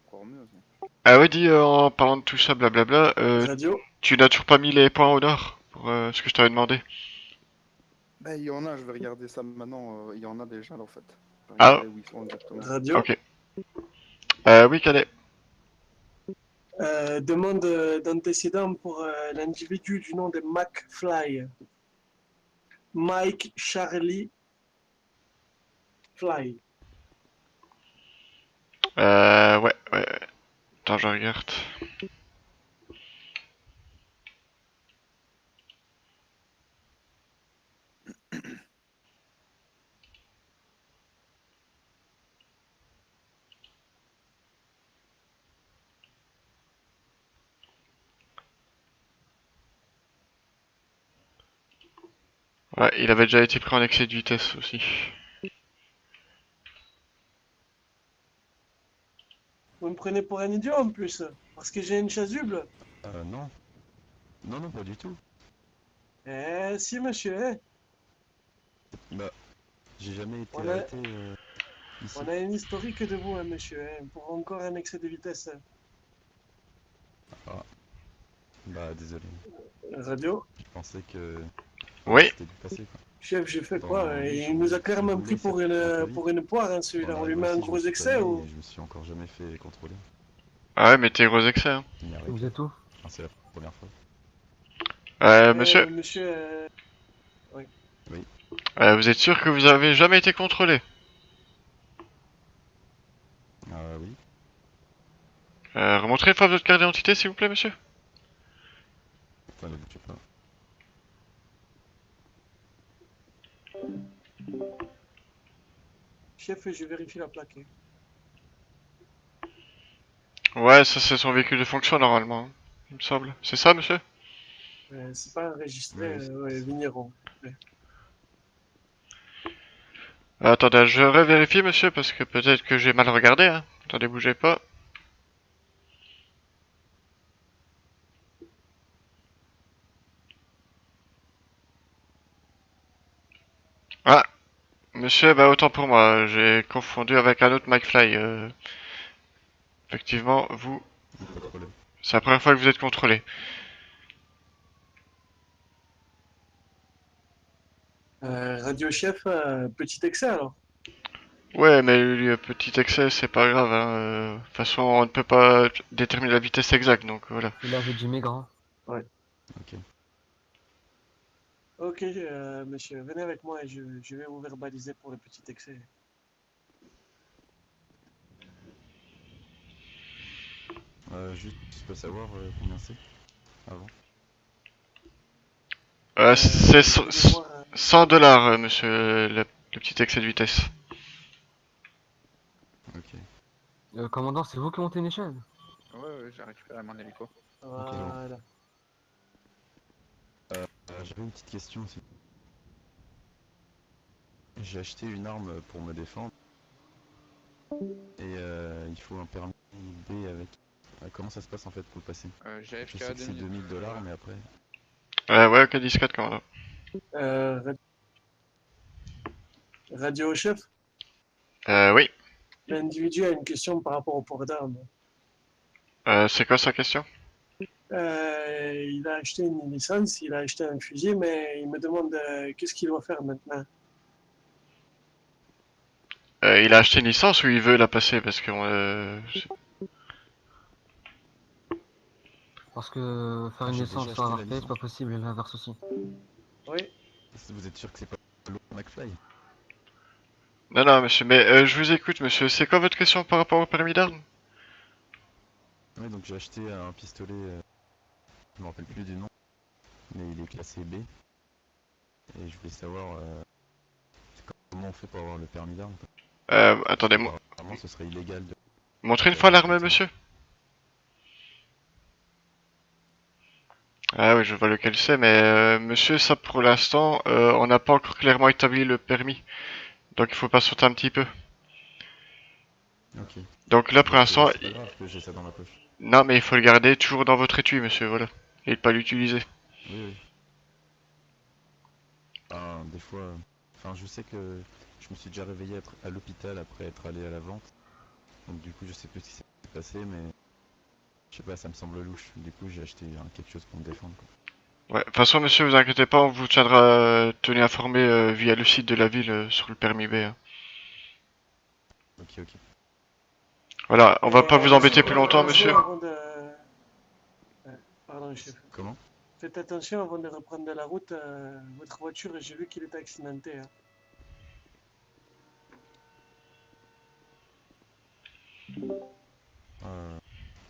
Encore mieux. Ça. Ah ouais, dis, en parlant de tout ça, blablabla, Radio. tu n'as toujours pas mis les points au nord pour ce que je t'avais demandé. Ben, il y en a, je vais regarder ça maintenant. Il y en a déjà, là, en fait. Je vais Ah. regarder où ils sont exactement. Radio. Ok. Oui, Cadet. Demande d'antécédent pour l'individu du nom de McFly. Mike Charlie Fly. Ouais. Attends, je regarde. Ouais, il avait déjà été pris en excès de vitesse aussi. Vous me prenez pour un idiot en plus, parce que j'ai une chasuble. Non. Non, pas du tout. Si, monsieur. Bah, j'ai jamais été On a- arrêté ici. On a une historique de vous, hein, monsieur, pour encore un excès de vitesse. Bah, désolé. Radio. Je pensais que Oui. c'était du passé, quoi. Chef, j'ai fait Dans quoi? la vie, Il nous a si clairement vous pris voulez, ça pour une poire, hein, celui-là. Dans On la lui vie met un aussi, je gros me suis excès pas ou... mis et je me suis encore jamais fait contrôler. Ah ouais, mais t'es gros excès, hein. Ni arrêté. Vous êtes où? Enfin, c'est la première fois. Monsieur, Monsieur, vous êtes sûr que vous avez jamais été contrôlé? Oui. Remontrez une fois votre carte d'identité, s'il vous plaît, monsieur. Attendez, je sais pas. chef, je vérifie la plaque. Hein. Ouais, ça c'est son véhicule de fonction normalement, hein, il me semble. C'est ça, monsieur? C'est pas enregistré, Oui, ouais, vigneron. Attendez, je revérifie, monsieur, parce que peut-être que j'ai mal regardé, hein. Attendez, bougez pas. Ah, monsieur, bah autant pour moi, j'ai confondu avec un autre McFly. Effectivement, vous, Pas de problème. c'est la première fois que vous êtes contrôlé. Radio chef, petit excès alors. Ouais, mais lui, petit excès, c'est pas grave, hein. De toute façon, on ne peut pas déterminer la vitesse exacte, donc voilà. Il avait Jimmy grand. Ok. Ok, monsieur, venez avec moi et je vais vous verbaliser pour le petit excès. Juste, je peux savoir combien c'est avant. C'est Vous voulez voir, 100 $, monsieur, le petit excès de vitesse. Ok. Commandant, c'est vous qui montez une échelle? Ouais, j'ai récupéré mon hélico. voilà. J'avais une petite question aussi. J'ai acheté une arme pour me défendre. Et il faut un permis B avec. Comment ça se passe en fait pour le passer? J'ai Je AFK sais que c'est 2000 $, mais après. Ouais, ok, 14, commandant. Radio au chef, Oui. l'individu a une question par rapport au port d'armes. C'est quoi sa question? Il a acheté une licence, il a acheté un fusil, mais il me demande qu'est-ce qu'il doit faire maintenant. Il a acheté une licence ou il veut la passer? Parce que... Parce que faire une J'ai licence déjà sans acheté la RP, c'est licence. pas possible, et l'inverse aussi. Oui. Vous êtes sûr que c'est pas le McFly? Non, non, monsieur, mais je vous écoute, monsieur. C'est quoi votre question par rapport au permis d'armes? Ouais, donc j'ai acheté un pistolet, je me rappelle plus du nom, mais il est classé B. Et je voulais savoir comment on fait pour avoir le permis d'armes. Attendez, Apparemment, ce serait illégal de. montrez une fois l'arme, monsieur. Ah oui, je vois lequel c'est, mais monsieur, ça pour l'instant, on n'a pas encore clairement établi le permis. Donc il faut patienter un petit peu. Ok. Donc là pour l'instant... C'est pas grave que j'ai ça dans la poche. Non, mais il faut le garder toujours dans votre étui, monsieur, voilà. Et pas l'utiliser. Oui, oui. Enfin, des fois. Enfin, je sais que je me suis déjà réveillé à l'hôpital après être allé à la vente. Donc, du coup, je sais plus ce qui s'est passé, mais. Je sais pas, ça me semble louche. Du coup, j'ai acheté quelque chose pour me défendre, quoi. Ouais, de toute façon, monsieur, vous inquiétez pas, on vous tiendra tenu informé via le site de la ville sur le permis B. Hein. Ok, ok. Voilà, on va pas vous embêter plus longtemps, monsieur. Pardon, chef. Comment? Faites attention avant de reprendre la route. Votre voiture, j'ai vu qu'il était accidenté. Hein.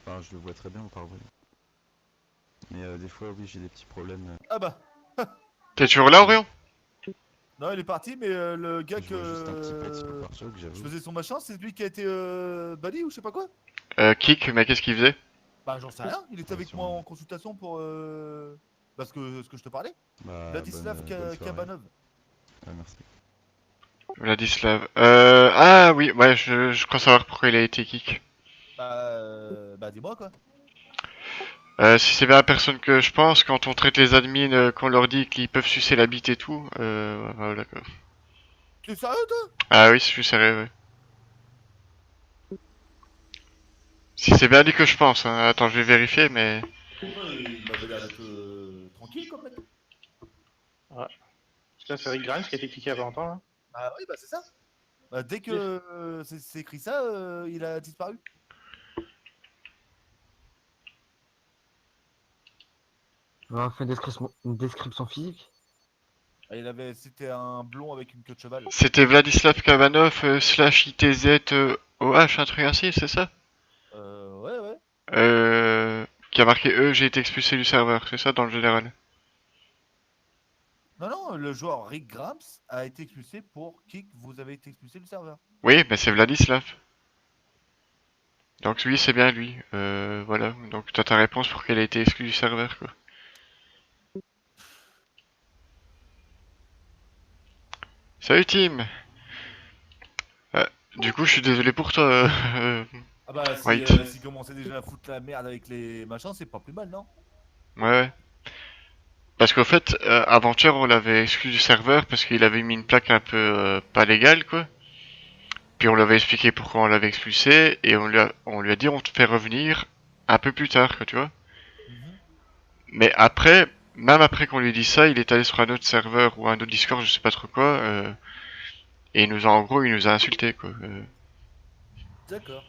Enfin, je le vois très bien par vrai. Mais des fois, oui, j'ai des petits problèmes. Ah bah. T'es toujours là, Orion? Non, il est parti, mais le gars Je vois juste un petit peu de sur le que pare-choc, j'avoue. je faisais son machin, c'est lui qui a été banni ou je sais pas quoi. Kick, mais qu'est-ce qu'il faisait? Bah j'en sais rien, il était avec moi en consultation pour parce que ce que je te parlais. Bah, Vladislav bonne soirée. Kabanov. Ouais, merci. Vladislav. Ah oui, ouais, je crois savoir pourquoi il a été kick. Bah dis-moi quoi. Si c'est bien la personne que je pense, quand on traite les admins, qu'on leur dit qu'ils peuvent sucer la bite et tout, voilà quoi. T'es sérieux toi? Ah oui, je suis sérieux, ouais. Si c'est bien lui que je pense, hein. Attends, je vais vérifier, mais... Il m'avait l'air d'être tranquille comme mec. Ouais. Putain, c'est Rick Grimes qui a été cliqué il y a pas longtemps, là. Ah oui, bah c'est ça. Bah, dès que c'est écrit ça, il a disparu. On fait une description physique. Ah, c'était un blond avec une queue de cheval. C'était Vladislav Kabanov slash ITZ OH, un truc ainsi, c'est ça? Ouais, ouais. Qui a marqué j'ai été expulsé du serveur, c'est ça dans le général? Non, non, le joueur Rick Grams a été expulsé pour kick, vous avez été expulsé du serveur. Oui, mais c'est Vladislav. Donc oui, c'est bien lui. Voilà, donc t'as ta réponse pour qu'elle ait été exclue du serveur, quoi. Salut Tim. Du coup, je suis désolé pour toi. Ah bah, White. s'il commençait déjà à foutre la merde avec les machins, c'est pas plus mal, non? Ouais. Parce qu'au fait, avant-hier, on l'avait exclu du serveur parce qu'il avait mis une plaque un peu pas légale, quoi. Puis on lui avait expliqué pourquoi on l'avait expulsé et on lui a dit on te fait revenir un peu plus tard, quoi, tu vois. Mais après, même après qu'on lui ait dit ça, il est allé sur un autre serveur ou un autre Discord, je sais pas trop quoi. Et en gros, il nous a insulté quoi. D'accord.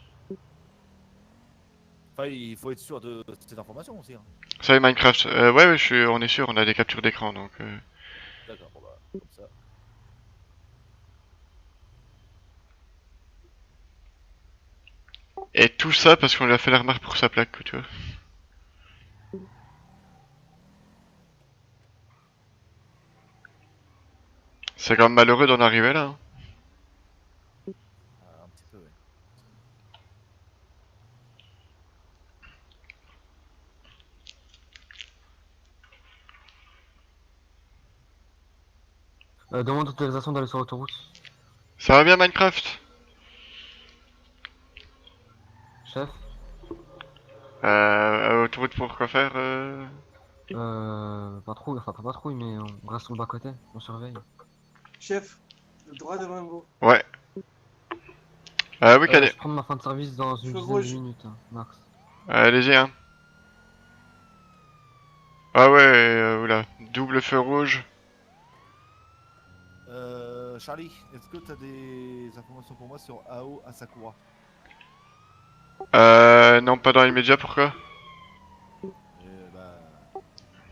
Enfin, il faut être sûr de cette information aussi. Hein. Ça et Minecraft. Ouais, ouais, on est sûr, on a des captures d'écran donc. D'accord, bon bah, comme ça. Et tout ça parce qu'on lui a fait la remarque pour sa plaque, quoi, tu vois. C'est quand même malheureux d'en arriver là. Hein. Un petit peu, ouais. Demande autorisation d'aller sur l'autoroute. Ça va bien Minecraft? Chef. Autoroute pour quoi faire Patrouille, enfin pas patrouille, mais on reste sur le bas-côté, on surveille. Chef, le droit devant vous. Ouais. Oui, cadet. Je prends ma fin de service dans une Feu dizaine rouge. de minutes, hein, max. Allez-y, hein. Ah ouais, oula. Double feu rouge. Charlie, est-ce que tu as des informations pour moi sur Ao Asakura? Non, pas dans l'immédiat, pourquoi?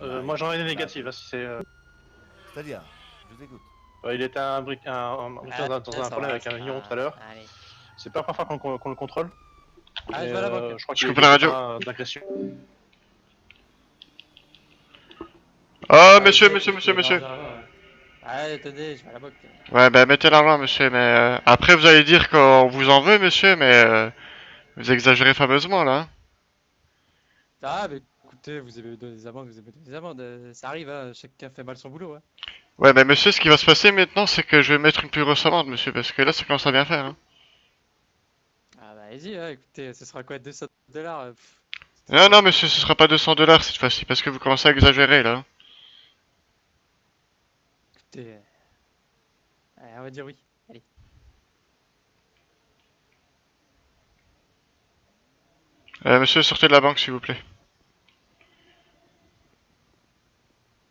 Moi j'en ai des négatives, hein, si c'est. C'est-à-dire, je t'écoute. Il était un dans un problème avec un vigneron tout à l'heure. C'est pas la première fois qu'on le contrôle. Ah, Et, je vais à la banque. je crois Je qu'il coupe est la radio. d'agression. Oh, Ah, monsieur, ok, monsieur, ok, monsieur, non, monsieur. non, non. Ah, attendez, je vais à la banque. Ouais, bah mettez l'argent, monsieur, mais après vous allez dire qu'on vous en veut, monsieur, mais vous exagérez fameusement là. Hein. Ah, mais écoutez, vous avez donné des amendes, vous avez donné des amendes. Ça arrive, hein, chacun fait mal son boulot. Hein. Ouais, bah monsieur, ce qui va se passer maintenant, c'est que je vais mettre une plus grosse amende, monsieur, parce que là, ça commence à bien faire. Hein. Ah, bah, allez-y, hein, écoutez, ce sera quoi, 200 $? Non, non, monsieur, ce sera pas 200 $ cette fois-ci, parce que vous commencez à exagérer là. Écoutez, on va dire oui. Allez. Monsieur, sortez de la banque, s'il vous plaît.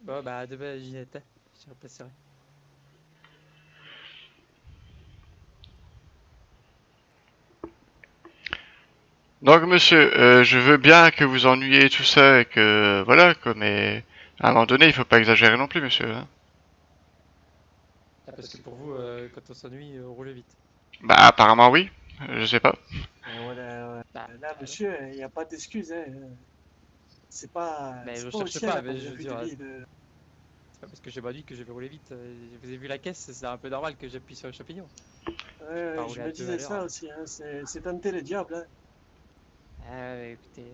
Bon, bah, demain, Ginette, hein. Je repasserai. Donc, monsieur, je veux bien que vous ennuyiez tout ça et que voilà, quoi, mais à un moment donné, il faut pas exagérer non plus, monsieur. Hein. Ah, parce que pour vous, quand on s'ennuie, on roule vite. Bah, apparemment, oui. Je sais pas. Bah, Là, monsieur, il n'y a pas d'excuse. Hein. C'est pas, mais je c'est pas au cherche ciel pas, là, mais pour je le veux vie dire, de vie de- c'est pas parce que j'ai m'ennuie que je vais rouler vite. Vous avez vu la caisse, c'est un peu normal que j'appuie sur le champignon. Ouais, Pas je rouler à me 2 disais à ça l'heure. aussi. Hein. C'est tenter le diable. Hein. Ah, ouais, écoutez.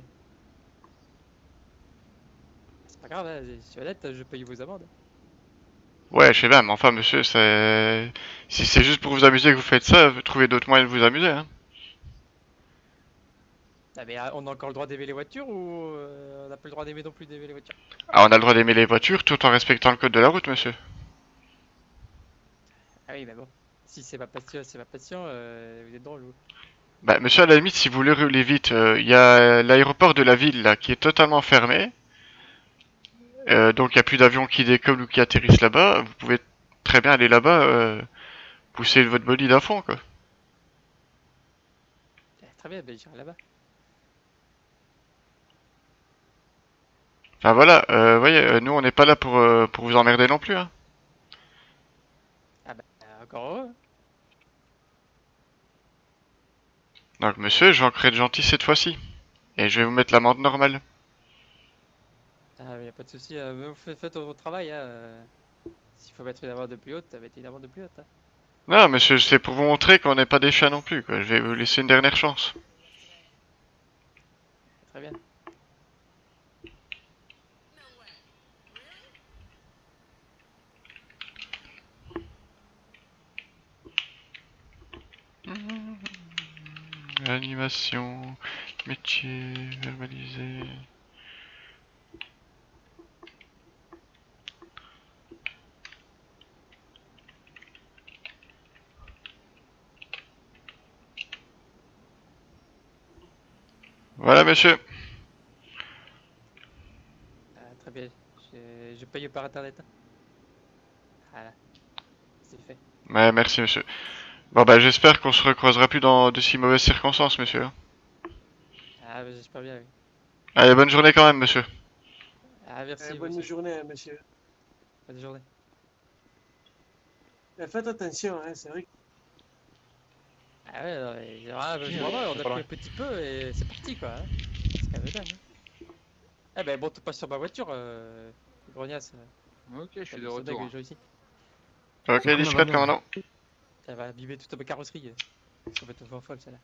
C'est pas grave, hein, je suis honnête, je paye vos amendes. Ouais, je sais bien, mais enfin, monsieur, c'est... Si c'est juste pour vous amuser que vous faites ça, vous trouvez d'autres moyens de vous amuser, hein. Ah, mais on a encore le droit d'aimer les voitures ou on n'a pas le droit d'aimer non plus d'aimer les voitures? Ah, on a le droit d'aimer les voitures tout en respectant le code de la route, monsieur. Ah oui, mais bon. Si c'est ma passion, c'est ma passion, vous êtes drôle, vous. Bah, monsieur, à la limite, si vous voulez rouler vite, il y a l'aéroport de la ville, là, qui est totalement fermé. Donc, il n'y a plus d'avions qui décollent ou qui atterrissent là-bas. Vous pouvez très bien aller là-bas, pousser votre bolide à fond, quoi. Ah, très bien, ben j'irai là-bas. Enfin, voilà, voyez, nous, on n'est pas là pour vous emmerder non plus, hein. Ah bah, encore heureux. Donc, monsieur, je vais encore être gentil cette fois-ci. Et je vais vous mettre l'amende normale. Ah, y a pas de souci, vous faites votre travail, hein. S'il faut mettre une amende de plus haute, mettez une amende de plus haute. Hein. Non, monsieur, c'est pour vous montrer qu'on n'est pas des chats non plus, quoi. Je vais vous laisser une dernière chance. Très bien. Animation, métier, verbalisé. Voilà, monsieur. Ah, très bien. Je paye par internet. Hein. Voilà. C'est fait. Ouais, merci monsieur. Bon bah j'espère qu'on se recroisera plus dans de si mauvaises circonstances, monsieur. Ah, bah, j'espère bien, oui. Allez, bonne journée quand même, monsieur. Ah, merci. vous Bonne aussi. journée, monsieur. Bonne journée. Faites attention, hein, c'est vrai. Ah ouais, non, mais, je m'en vais, on a pris un petit peu et c'est parti quoi. Hein. C'est quand même dingue. Hein. Eh ben bon, tu passes sur ma voiture, grognasse. Ok, je suis de C'est retour. dingue, Hein. les gens ici. Ok, C'est cool, 10-4 la bagnole. commandant. Elle va abîmer toute ma carrosserie. Ça va être vraiment folle celle-là.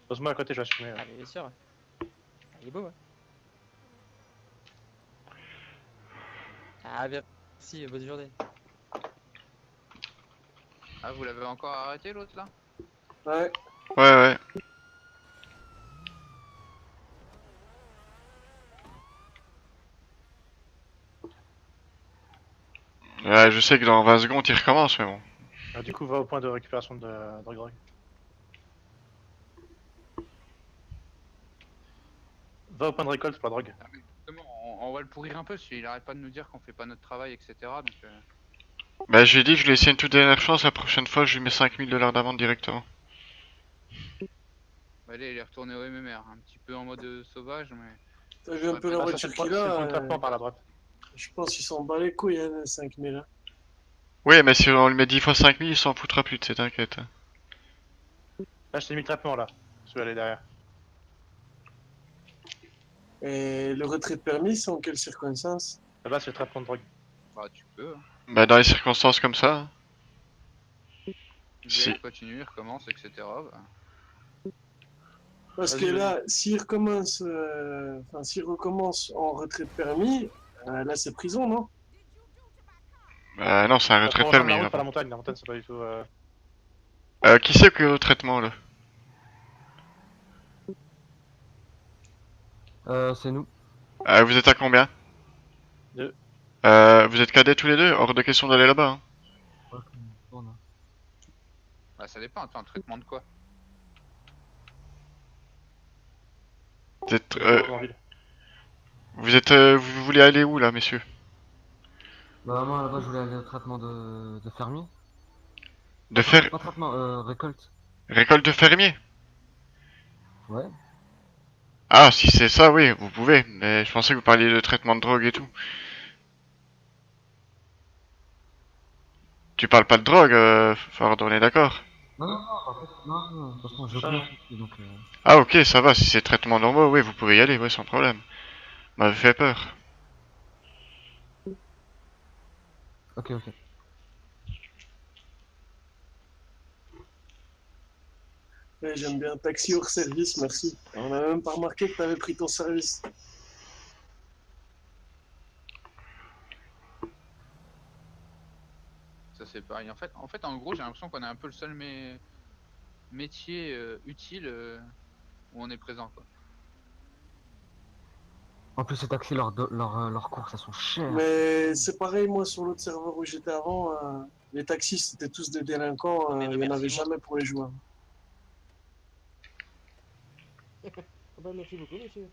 Pose-moi à côté, je vais assumer. Ah, mais bien sûr. Ah, il est beau, hein. Ah, bien. Merci, bonne journée. Ah, vous l'avez encore arrêté l'autre là? Ouais. Ouais. Ouais, je sais que dans 20 secondes il recommence, mais bon. Ah, du coup, va au point de récupération de drogue. Va au point de récolte pour la drogue. Ah, mais justement, on va le pourrir un peu, parce qu'il arrête pas de nous dire qu'on fait pas notre travail, etc. Donc, Bah, je lui ai dit que je lui ai laissé une toute dernière chance, la prochaine fois je lui mets 5000 $ d'amende directement. allez, il est retourné au MMR, un petit peu en mode sauvage, mais. T'as vu un peu la voiture qu'il C'est le a point de traitement par la droite. Je pense qu'ils s'en bat les couilles, hein, 5000. Hein. Oui, mais si on lui met 10 fois 5000, il s'en foutra plus de c'est t'inquiète. Là, je t'ai mis le traitement là. Celui-là est derrière. Et le retrait de permis, c'est en quelles circonstances? Là-bas, c'est le traitement de drogue. Bah, tu peux. Hein. Bah, dans les circonstances comme ça. Hein. Si. Continue, il recommence, etc. Bah. Parce que là, s'il recommence, s'il recommence en retrait de permis, là c'est prison, non? Bah, non, c'est un retrait de permis. La route, pas la montagne c'est pas du tout. Qui c'est que au traitement là? C'est nous. Vous êtes à combien? 2. Vous êtes cadets tous les deux? Hors de question d'aller là-bas. Hein. Bah, ça dépend, attends, un traitement de quoi? Vous êtes, vous voulez aller où là, messieurs? Bah, moi là-bas, je voulais aller au traitement de fermier. Pas traitement, récolte. Récolte de fermier? Ouais. Ah, si c'est ça, oui, vous pouvez. Mais je pensais que vous parliez de traitement de drogue et tout. Tu parles pas de drogue, Ford, on est d'accord? Non, en fait, non, de toute façon, je connais donc. Ah, ok, ça va, si c'est traitement normaux, oui, vous pouvez y aller, ouais, sans problème. M'avait fait peur. Ok. Ouais, j'aime bien taxi hors service, merci. On a même pas remarqué que t'avais pris ton service. Ça c'est pareil. En fait, en gros, j'ai l'impression qu'on est un peu le seul métier utile où on est présent, quoi. En plus, ces taxis, leurs courses, elles sont chères. Mais c'est pareil, moi, sur l'autre serveur où j'étais avant, les taxis, c'était tous des délinquants, il n'y en avait jamais pour les joueurs. Ben, merci beaucoup, monsieur.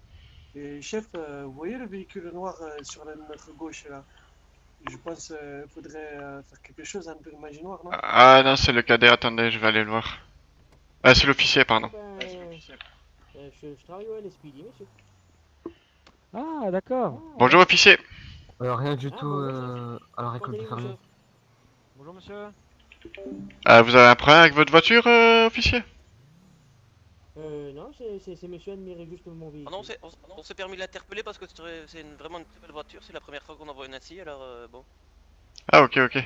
Et chef, vous voyez le véhicule noir sur notre gauche, là? Je pense qu'il faudrait faire quelque chose un peu imaginaire, non? Ah non, c'est le cadet, attendez, je vais aller le voir. Ah, c'est l'officier, pardon. Je travaille au LSPD, monsieur. Ah, d'accord. Bonjour, officier. Rien du tout à la récolte de fermier. Bonjour, monsieur. Vous avez un problème avec votre voiture, officier? Non, c'est monsieur admirait juste mon véhicule. Non, on s'est permis de l'interpeller parce que c'est vraiment une très belle voiture, c'est la première fois qu'on en voit une ainsi, alors bon. Ah, ok. Je voulais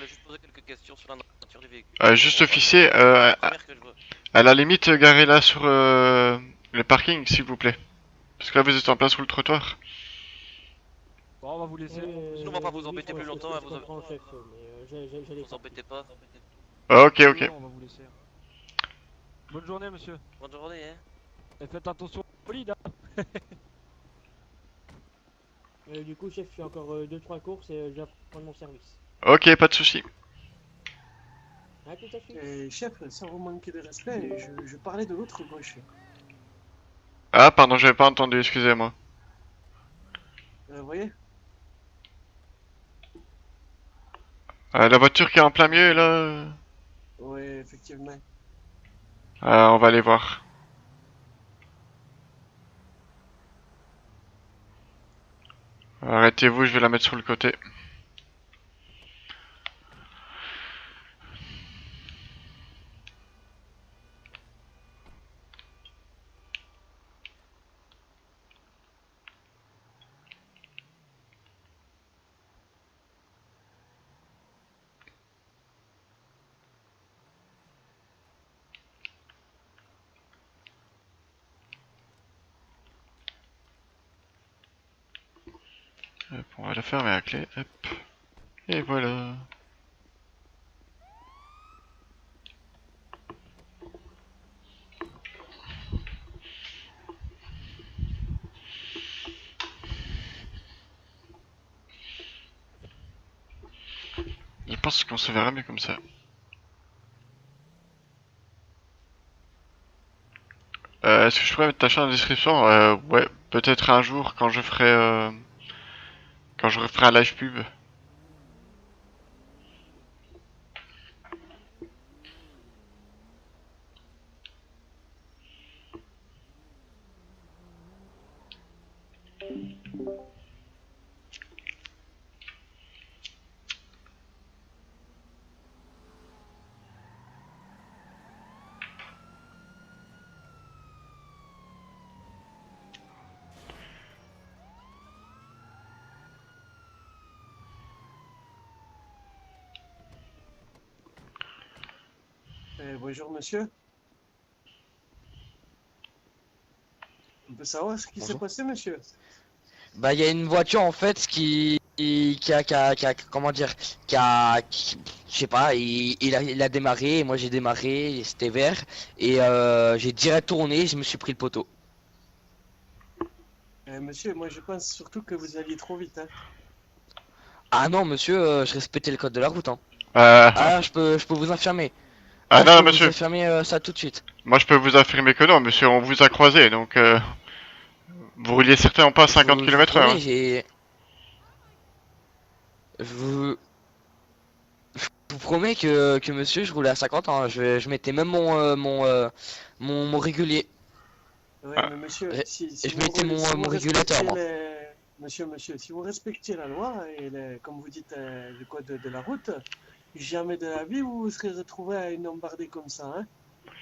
juste poser quelques questions sur la nature du véhicule. Juste officier, à la limite, garez là sur le parking, s'il vous plaît. Parce que là, vous êtes en place sous le trottoir. Bon, on va vous laisser. Sinon, on va pas vous embêter plus longtemps, vous embêtez pas. Ok. On va vous laisser. Bonne journée, monsieur. Bonne journée, hein. Et faites attention au bolide, hein. Du coup, chef, je fais encore 2-3 courses et je vais prendre mon service. Ok, pas de soucis. Ah, tout à fait. Et chef, sans vous manquer de respect, je parlais de l'autre gauche. Ah, pardon, j'avais pas entendu, excusez-moi. Vous voyez? La voiture qui est en plein milieu là. Oui, effectivement. On va aller voir. Arrêtez-vous, je vais la mettre sur le côté. Hop, on va la fermer à la clé, hop. Et voilà. Je pense qu'on se verra mieux comme ça. Est-ce que je pourrais mettre ta chaîne en description? Ouais, peut-être un jour quand je ferai un live pub. Bonjour monsieur. On peut savoir ce qui s'est passé monsieur? Bah il y a une voiture en fait qui a comment dire je sais pas, il a démarré, et moi j'ai démarré, c'était vert et j'ai direct tourné, je me suis pris le poteau. Monsieur, moi je pense surtout que vous alliez trop vite hein. Ah non monsieur, je respectais le code de la route hein. Ah, je peux vous affirmer. Ah non, je peux monsieur. vous affirmer ça tout de suite. Moi, je peux vous affirmer que non, monsieur, on vous a croisé, donc vous rouliez certainement pas à 50 km/h. Hein. Je vous promets que monsieur, je roulais à 50 ans. Je mettais même mon régulier. Ouais, mais monsieur, si je mettais mon régulateur. Monsieur, si vous respectiez la loi et comme vous dites le code de la route, jamais de la vie vous vous serez retrouvé à une embardée comme ça. Hein.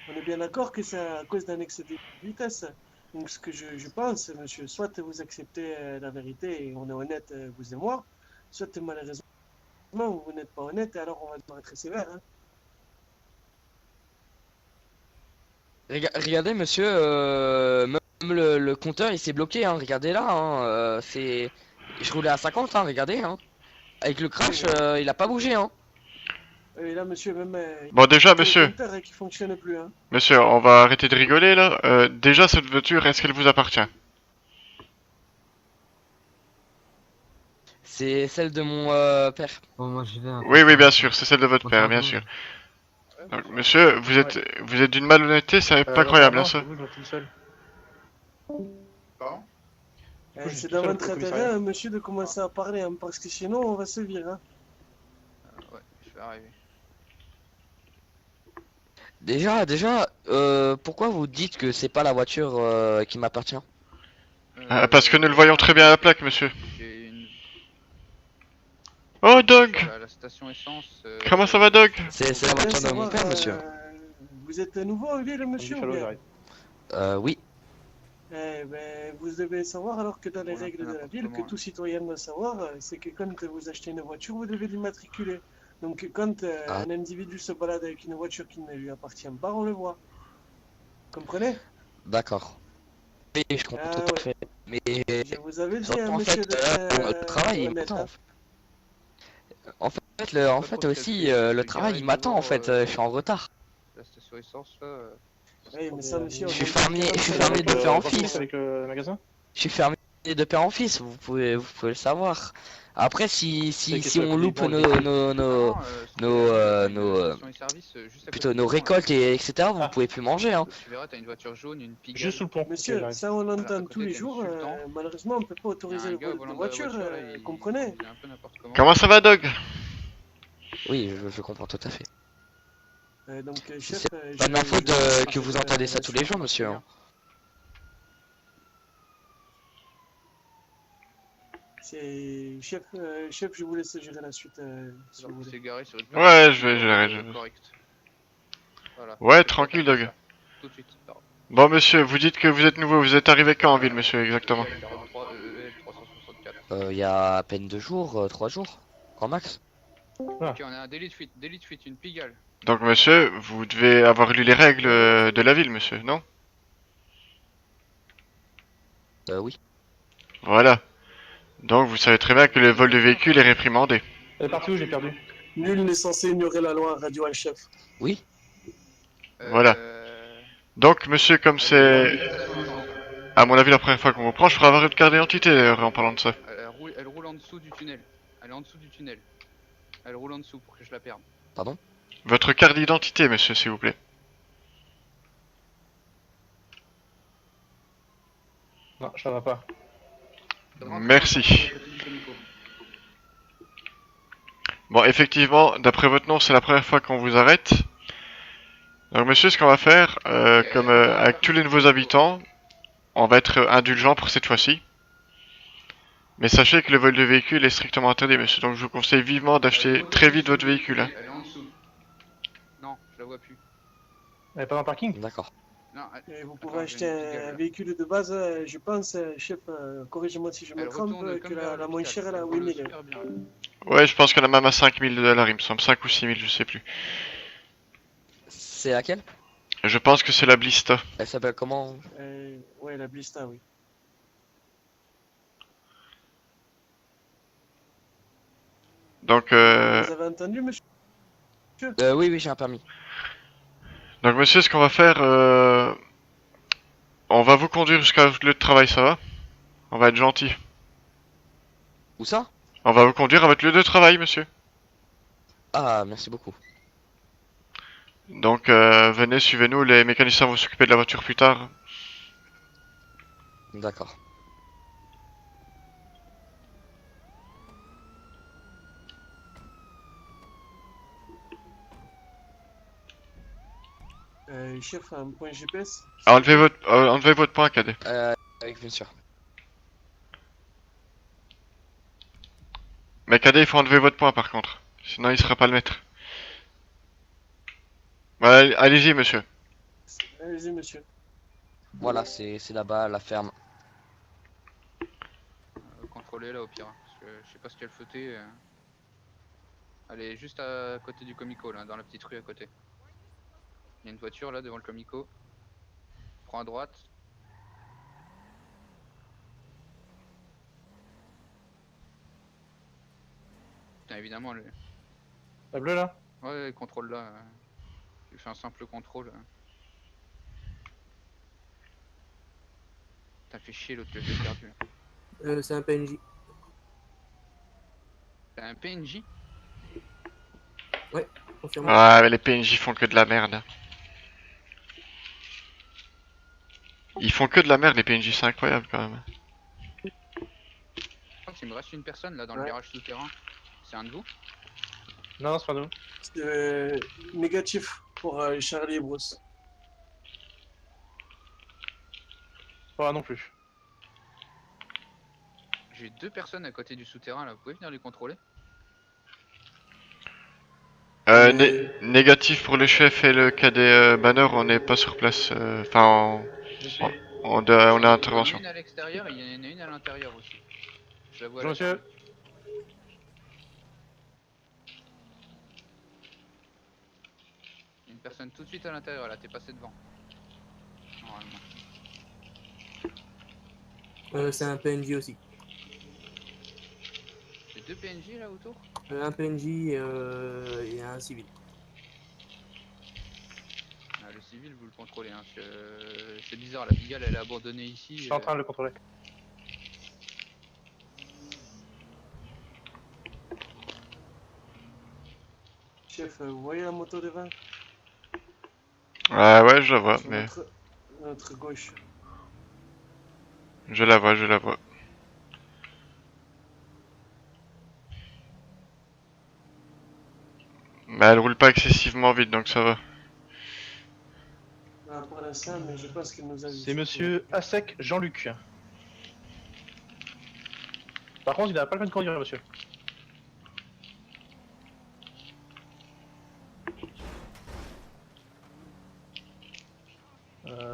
On est bien d'accord que c'est à cause d'un excès de vitesse. Donc ce que je pense, monsieur, soit vous acceptez la vérité et on est honnête, vous et moi, soit malheureusement vous n'êtes pas honnête et alors on va devoir être très sévère. Hein. Regardez monsieur, même le compteur il s'est bloqué, hein. Regardez là, hein. Je roulais à 50, hein, regardez. Hein. Avec le crash, il a pas bougé. Hein. Et là monsieur, même bon déjà monsieur, qui fonctionne plus, hein. Monsieur, on va arrêter de rigoler là. Déjà cette voiture, est-ce qu'elle vous appartient? C'est celle de mon père. Bon, moi, j'y vais, hein. Oui, bien sûr, c'est celle de votre père, bien sûr. Donc, monsieur, vous êtes d'une malhonnêteté, c'est pas croyable, hein, ça. C'est dans votre intérêt, monsieur, de commencer à parler, hein, parce que sinon on va se virer. Hein. Ouais, je vais arriver. Déjà, pourquoi vous dites que c'est pas la voiture qui m'appartient? Parce que nous le voyons très bien à la plaque, monsieur. Oh, Dog! La station essence. Comment ça va, Dog? C'est la voiture de mon père, monsieur. Vous êtes nouveau en ville, monsieur? Oui. Vous devez savoir alors que dans les règles de la ville, que tout citoyen doit savoir, c'est que quand vous achetez une voiture, vous devez l'immatriculer. Donc quand un individu se balade avec une voiture qui ne lui appartient pas, on le voit. Comprenez? D'accord. Oui, je comprends tout à fait. Mais je vous avais dit, en monsieur, fait, le travail il m'attend. En fait aussi, le travail il m'attend en fait, je suis en retard. La station essence là. Oui, mais ça, monsieur, je suis fermier de père en fils. Avec le magasin. Je suis fermier de père en fils, vous pouvez le savoir. Après, si on loupe nos récoltes et etc, vous pouvez plus manger. Hein. Tu verras, t'as une voiture jaune, une Pigalle. Juste sous le pont. Monsieur, ça on l'entend tous les jours. Malheureusement, on peut pas autoriser le vol de voiture. Comprenez? Comment ça va, Dog? Oui, je comprends tout à fait. Donc, chef, C'est pas de ma faute que vous entendez ça tous les jours, monsieur. Hein. C'est chef, chef, je vous laisse gérer la suite. Si vous voulez. Ouais, je vais. Correct. Voilà. Ouais, tranquille, Doug. Tout de suite. Pardon. Bon, monsieur, vous dites que vous êtes nouveau. Vous êtes arrivé quand en ville, monsieur, exactement? 364. Il y a à peine 2 jours, 3 jours, grand max. Ok, on a un délit de fuite, une pigale. Donc, monsieur, vous devez avoir lu les règles de la ville, monsieur, non? Oui. Voilà. Donc, vous savez très bien que le vol de véhicule est réprimandé. Elle est partie où? J'ai perdu. Nul n'est censé ignorer la loi, radio al chef. Oui. Voilà. Donc, monsieur, comme c'est, à mon avis, la première fois qu'on vous prend, je ferai avoir une carte d'identité, en parlant de ça. Elle roule en dessous du tunnel. Elle est en dessous du tunnel. Elle roule en dessous pour que je la perde. Pardon? Votre carte d'identité, monsieur, s'il vous plaît. Non, ça va pas. Merci. Bon, effectivement, d'après votre nom, c'est la première fois qu'on vous arrête. Donc, monsieur, ce qu'on va faire, comme avec tous les nouveaux habitants, on va être indulgent pour cette fois-ci. Mais sachez que le vol de véhicule est strictement interdit, monsieur. Donc, je vous conseille vivement d'acheter très vite votre véhicule. Hein. Elle est en dessous. Non, je la vois plus. Elle est pas dans le parking? D'accord. Non, vous pouvez acheter un véhicule de base, je pense, chef, corrigez-moi si je me trompe, que la moins chère elle a 8000. Ouais, je pense qu'elle a même à 5000 $, il me semble. 5 ou 6000, je sais plus. C'est laquelle? Je pense que c'est la Blista. Elle s'appelle comment? Ouais, la Blista, oui. Donc, Vous avez entendu, monsieur? Oui, j'ai un permis. Donc, monsieur, ce qu'on va faire, on va vous conduire jusqu'à votre lieu de travail, ça va? On va être gentil. Où ça? On va vous conduire à votre lieu de travail, monsieur. Ah, merci beaucoup. Donc, venez, suivez-nous, les mécaniciens vont s'occuper de la voiture plus tard. D'accord. Chef, un point GPS? Enlevez votre point, cadet. Avec bien sûr. Mais cadet, il faut enlever votre point par contre. Sinon, il sera pas le maître. Voilà, allez-y, monsieur. Allez-y, monsieur. Voilà, c'est là-bas, la ferme. Contrôlez là au pire, parce que je sais pas ce qu'elle foutait. Elle est juste à côté du Comico, là, dans la petite rue à côté. Il y a une voiture là devant le Comico. Prends à droite. Putain, évidemment, le... La bleue là? Ouais, contrôle là. J'ai fait un simple contrôle. T'as fait chier l'autre que j'ai perdu. C'est un PNJ. C'est un PNJ? Ouais, confirmé. Ouais, mais les PNJ font que de la merde. Ils font que de la merde, les PNJ, c'est incroyable quand même. Je crois qu'il me reste une personne là dans le garage souterrain. C'est un de vous? Non, c'est pas nous. C'est négatif pour Charlie et Bruce. Pas non plus. J'ai 2 personnes à côté du souterrain là, vous pouvez venir les contrôler? Négatif pour le chef et le cadet Banner, on n'est pas sur place. Enfin, on a intervention. Il y en a une à l'extérieur et il y en a une à l'intérieur aussi. Je la vois. Bonjour monsieur. Une personne tout de suite à l'intérieur là, t'es passé devant. Normalement. C'est un PNJ aussi. J'ai 2 PNJ là autour? Un PNJ et un civil. Ah, le civil vous le contrôlez hein, parce que c'est bizarre, la bigale elle est abandonnée ici. Je suis en train de le contrôler. Chef, vous voyez la moto devant? Ouais, je la vois, sur mais... notre gauche. Je la vois, je la vois. Mais elle roule pas excessivement vite, donc ça va. Pour l'instant, mais je pense qu'il nous a vu. C'est monsieur Asek Jean-Luc. Par contre, il n'a pas le permis de conduire, monsieur.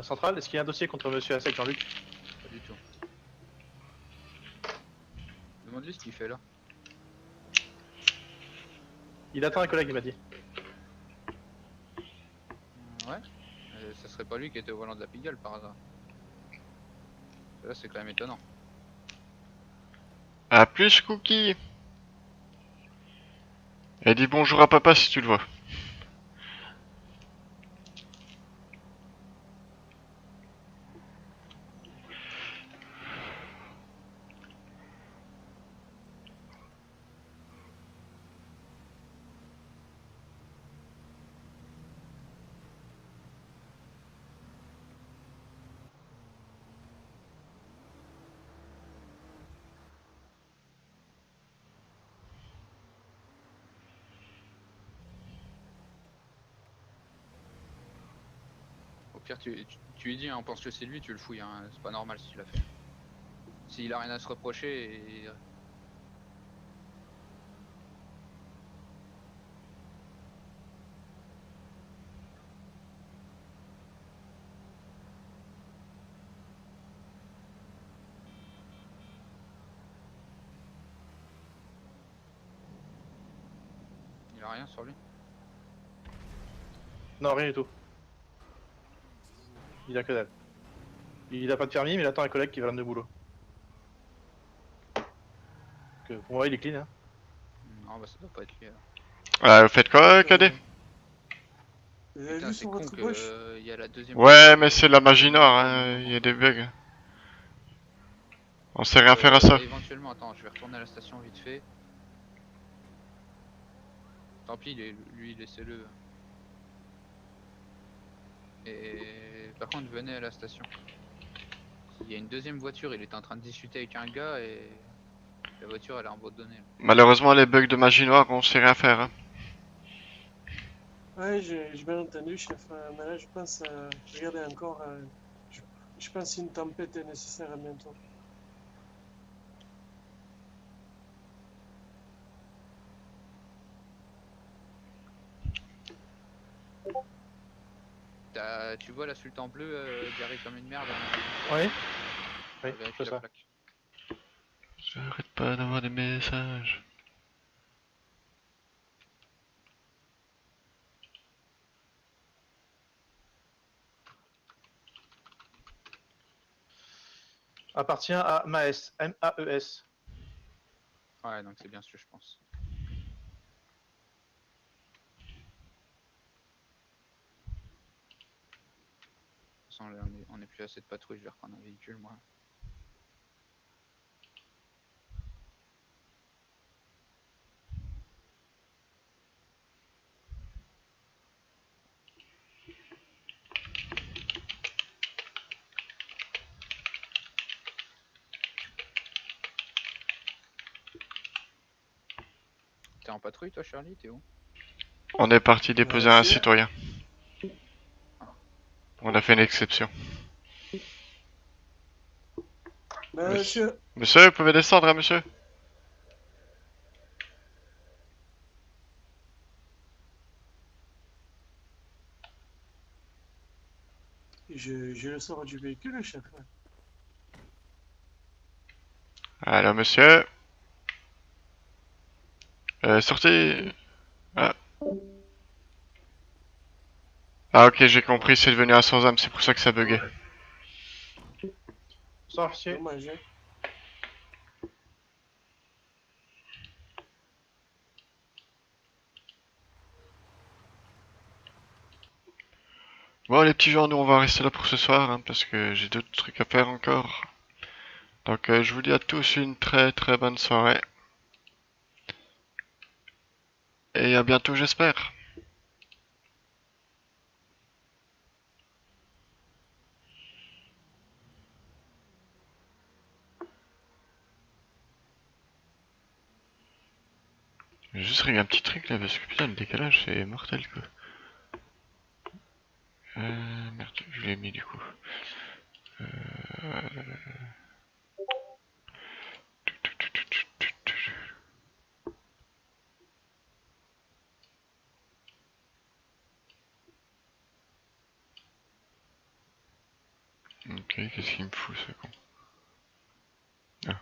Central, est-ce qu'il y a un dossier contre monsieur Asek Jean-Luc? Pas du tout. Demande-lui ce qu'il fait là. Il attend un collègue, il m'a dit. Ouais. Ça serait pas lui qui était au volant de la Pigalle par hasard. Là, c'est quand même étonnant. A plus, Cookie. Et dis bonjour à papa si tu le vois. Au pire, tu lui dis, hein, on pense que c'est lui, tu le fouilles, hein. C'est pas normal si tu l'as fait. S'il a rien à se reprocher et... Il a rien sur lui? Non, rien du tout. Il a que dalle. Il a pas de permis, mais il attend un collègue qui va l'amener au boulot. Que pour moi, il est clean, hein. Non, bah ça doit pas être lui alors. Ah, vous faites quoi, Cadet? Putain, c'est con que y a la deuxième... Ouais, mais c'est la magie noire, hein. Il y a des bugs. On sait rien faire à ça. Éventuellement, attends, je vais retourner à la station vite fait. Tant pis, lui, laissez-le. Et par contre, venez à la station. Il y a une deuxième voiture, il était en train de discuter avec un gars et la voiture elle est abandonnée. Malheureusement, les bugs de magie noire, on sait rien faire. Hein. Ouais, j'ai bien entendu, chef. Mais là, je pense, regardez encore, je pense qu'une tempête est nécessaire bientôt. Tu vois la Sultan bleue garée comme une merde? Oui. Oui, vérifie c'est la ça. plaque. J'arrête pas d'avoir des messages. Appartient à Maes, M-A-E-S. Ouais, donc c'est bien ce que je pense. De toute façon, là, on est plus assez de patrouille, je vais reprendre un véhicule, moi. T'es en patrouille toi, Charlie? T'es où? On est parti déposer un citoyen. On a fait une exception. Monsieur. Monsieur, vous pouvez descendre, hein, monsieur? Je le sors du véhicule, chef. Alors, monsieur. Sortez. Ah. Ah, ok, j'ai compris, c'est devenu un sans âme, c'est pour ça que ça buguait. Sorcier. Dommage, hein. Bon, les petits gens, nous on va rester là pour ce soir, hein, parce que j'ai d'autres trucs à faire encore. Donc, je vous dis à tous une très très bonne soirée. Et à bientôt, j'espère. J'ai juste régler un petit truc là parce que putain le décalage c'est mortel quoi. Merde, je l'ai mis du coup. Ok, qu'est-ce qu'il me fout ce con? Ah.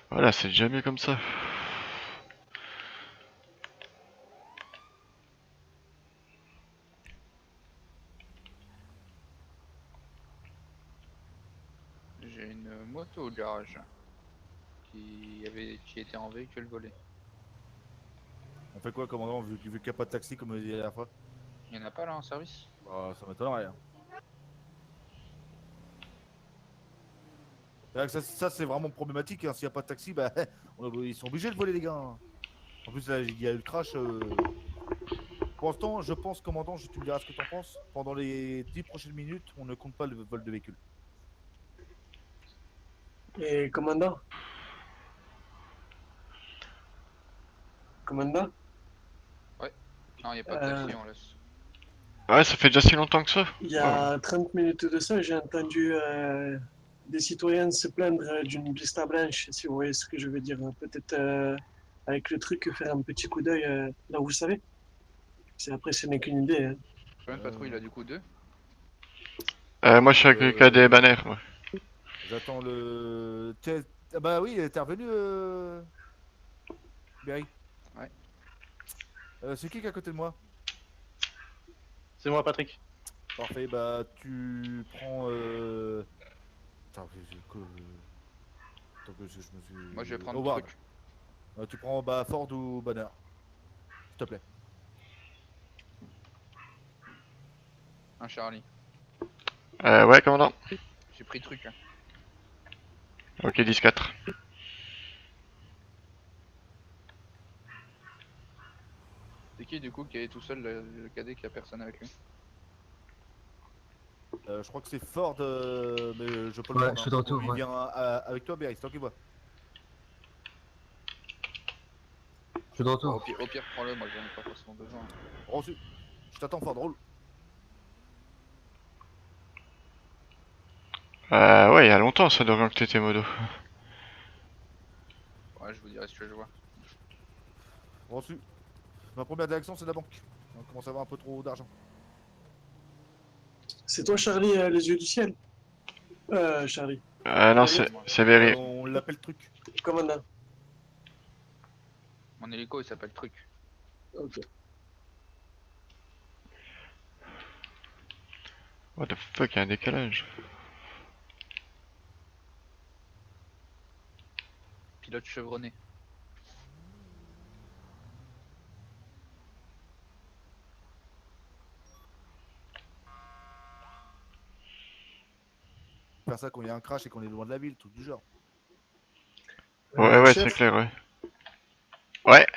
Voilà, c'est déjà mieux comme ça. J'ai une moto au garage qui était en véhicule volé. On fait quoi, commandant, vu qu'il n'y a pas de taxi comme on dit la dernière fois? Il y en a pas là en service? Bah, ça m'étonnerait. Hein. Ça c'est vraiment problématique. Hein. S'il n'y a pas de taxi, bah, ils sont obligés de voler, les gars. Hein. En plus, là, il y a eu le crash. Pour l'instant, je pense, commandant, tu me diras ce que tu en penses. Pendant les 10 prochaines minutes, on ne compte pas le vol de véhicule. Et commandant? Commandant? Ouais. Non, il n'y a pas de taxi, on laisse. Ouais, ça fait déjà si longtemps que ça. Il y a 30 minutes de ça, j'ai entendu des citoyens se plaindre d'une blista blanche, si vous voyez ce que je veux dire. Peut-être avec le truc, faire un petit coup d'œil là où vous savez. Après, ce n'est qu'une idée. Hein. Combien de patrouilles là du coup? 2? Moi je suis avec le cas des banners, moi. J'attends le... Ah bah oui, t'es revenu, Berry. Ouais. C'est qui est à côté de moi? C'est moi, Patrick. Parfait, bah tu prends... Attends, Attends que je me suis... Moi je vais prendre le Howard. truc. Tu prends bah, Ford ou Banner. S'il te plaît. Un Charlie. Ouais, commandant. J'ai pris le truc. Hein. Ok, 10-4. C'est qui du coup qui est tout seul, le cadet qui a personne avec lui? Je crois que c'est Ford, mais je peux le Ouais, prendre. je suis de retour, Il ouais. vient avec toi, Berry, c'est toi qui vois. Je suis de retour. Au pire prends-le, moi j'en ai pas forcément besoin. Reçu. Je t'attends, Ford, roule. Ouais, il y a longtemps ça, Dorian, que t'étais modo. Ouais, je vous dirai ce que je vois. Reçu. Ma première direction, c'est la banque. On commence à avoir un peu trop d'argent. C'est toi, Charlie, les yeux du ciel? Charlie. Non, c'est Berry. On l'appelle truc. Commandant. Mon hélico il s'appelle Truc. Ok. What the fuck, il y a un décalage. Pilote chevronné. Faire ça quand il y a un crash et qu'on est loin de la ville, tout du genre. Ouais, c'est clair, ouais. Ouais.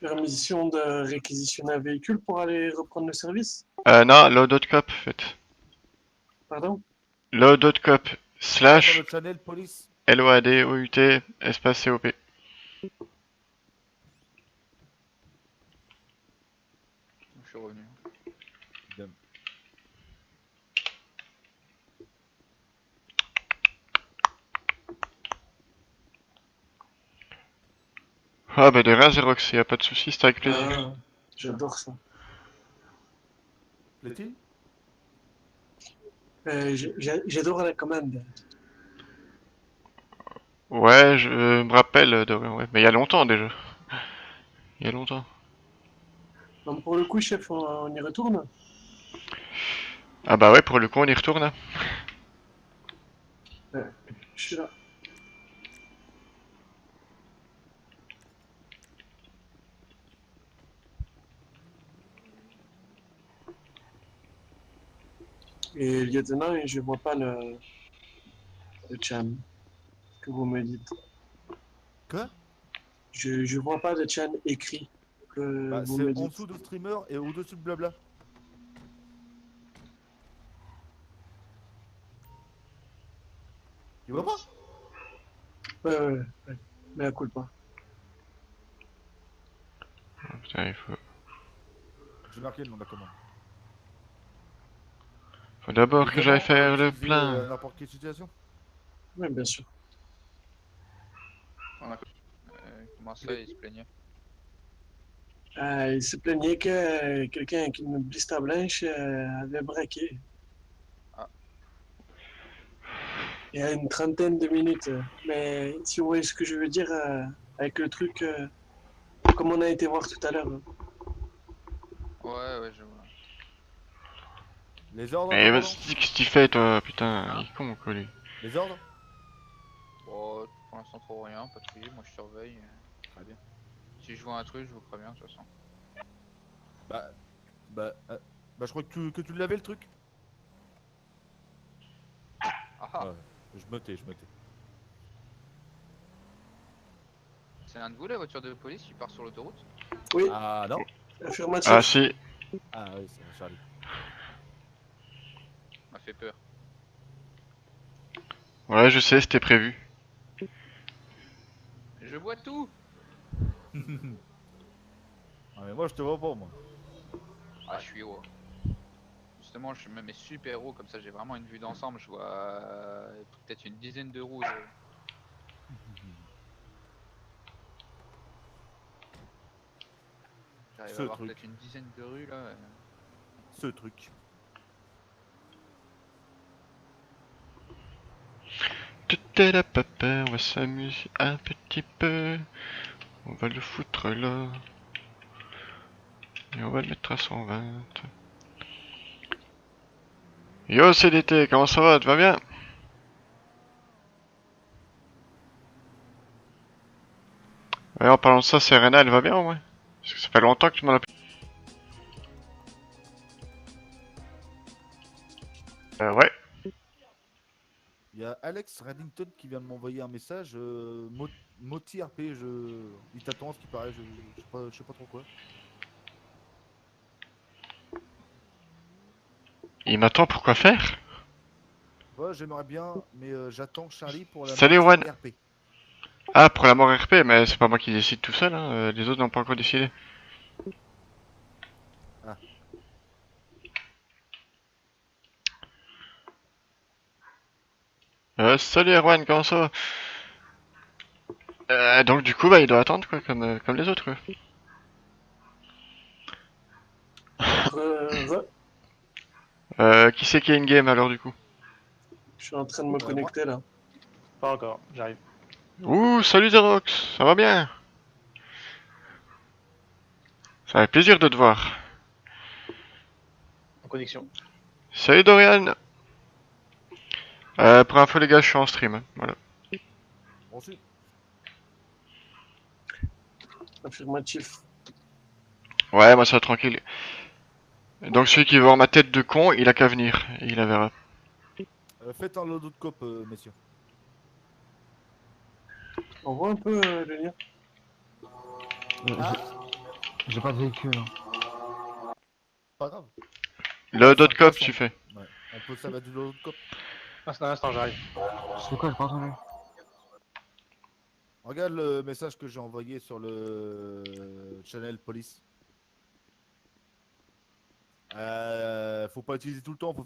Permission de réquisitionner un véhicule pour aller reprendre le service? Non, load.cop, en fait. Pardon? Load.cop slash Notre channel police. LOADOUT espace COP. Je suis revenu. Ah bah de rien, Xerox, y a pas de soucis, c'était avec plaisir. Ah, j'adore ça. Plaît-il? J'adore la commande. Ouais, je me rappelle de rien, ouais. Mais il y a longtemps déjà. Il y a longtemps. Donc pour le coup, chef, on y retourne? Ah bah ouais, pour le coup, on y retourne. Hein. Ouais, je suis là. Et lieutenant, je vois pas le chan que vous me dites. Quoi? Je vois pas le chan écrit que Bah, vous c'est me en dites. dessous de streamer et au-dessus de blabla. Tu vois pas? Ouais. Mais à coup pas. Putain, il faut... J'ai marqué le nom de la commande. Faut d'abord que j'aille Évidemment, faire le utiliser, plein. n'importe quelle situation. Ouais, bien sûr. Comment ça, il se plaignait? Il se plaignait que quelqu'un avec une blista blanche avait braqué. Ah. Il y a une trentaine de minutes. Mais si vous voyez ce que je veux dire avec le truc, comme on a été voir tout à l'heure. Ouais, je vois. Les ordres, Mais commandant? vas-y, qu'est-ce que tu fais toi, putain, Hein? il est con quoi lui. Les ordres? Bon, pour l'instant trop rien, patrouiller, moi je surveille. Très bien. Si je vois un truc, je vous préviens de toute façon. Bah, je crois que tu l'avais le truc. Ah. Ouais, je me tais. C'est un de vous la voiture de police qui part sur l'autoroute? Oui. Ah non. Affirmatif. Ah si. Ah oui, c'est un Charlie. M'a fait peur. Ouais, je sais, c'était prévu. Je vois tout. Ah mais moi je te vois pas moi. Ah, je suis haut. Justement, je me mets super haut, comme ça j'ai vraiment une vue d'ensemble. Je vois peut-être une dizaine de roues. J'arrive Ce à voir truc. peut-être une dizaine de rues là. Ce truc. Tout est là, papa, on va s'amuser un petit peu. On va le foutre là. Et on va le mettre à 120. Yo CDT, comment ça va? Tu vas bien? Ouais, en parlant de ça, Serena, elle va bien au moins? Parce que ça fait longtemps que tu m'en as plus. Ouais. Il y a Alex Reddington qui vient de m'envoyer un message. Moti RP, il t'attend ce qui paraît, je sais pas trop quoi. Il m'attend pour quoi faire? Ouais, j'aimerais bien, mais j'attends Charlie pour la Salut mort Juan. RP. Ah, pour la mort RP, mais c'est pas moi qui décide tout seul, hein. Les autres n'ont pas encore décidé. Salut Erwan, comment ça va? Donc du coup, bah il doit attendre quoi, comme les autres quoi. Qui c'est qui a une game alors du coup? Je suis en train de me connecter là. Pas encore, j'arrive. Ouh, salut Zerox, ça va bien? Ça fait plaisir de te voir. En connexion. Salut Dorian. Pour info les gars, je suis en stream, hein, voilà. Bon, si. Affirmatif. Ouais, moi ça va tranquille. Donc celui qui veut voir ma tête de con, il a qu'à venir, il la verra. Faites un lodo de cop, messieurs. On voit un peu le lien. J'ai pas de véhicule. Hein. Pas grave. Le dot cop, tu fais. Ouais. On peut ça va du lodo de cop. Un instant, j'arrive. C'est quoi, j'ai pas entendu? Regarde le message que j'ai envoyé sur le channel police. Faut pas utiliser tout le temps, faut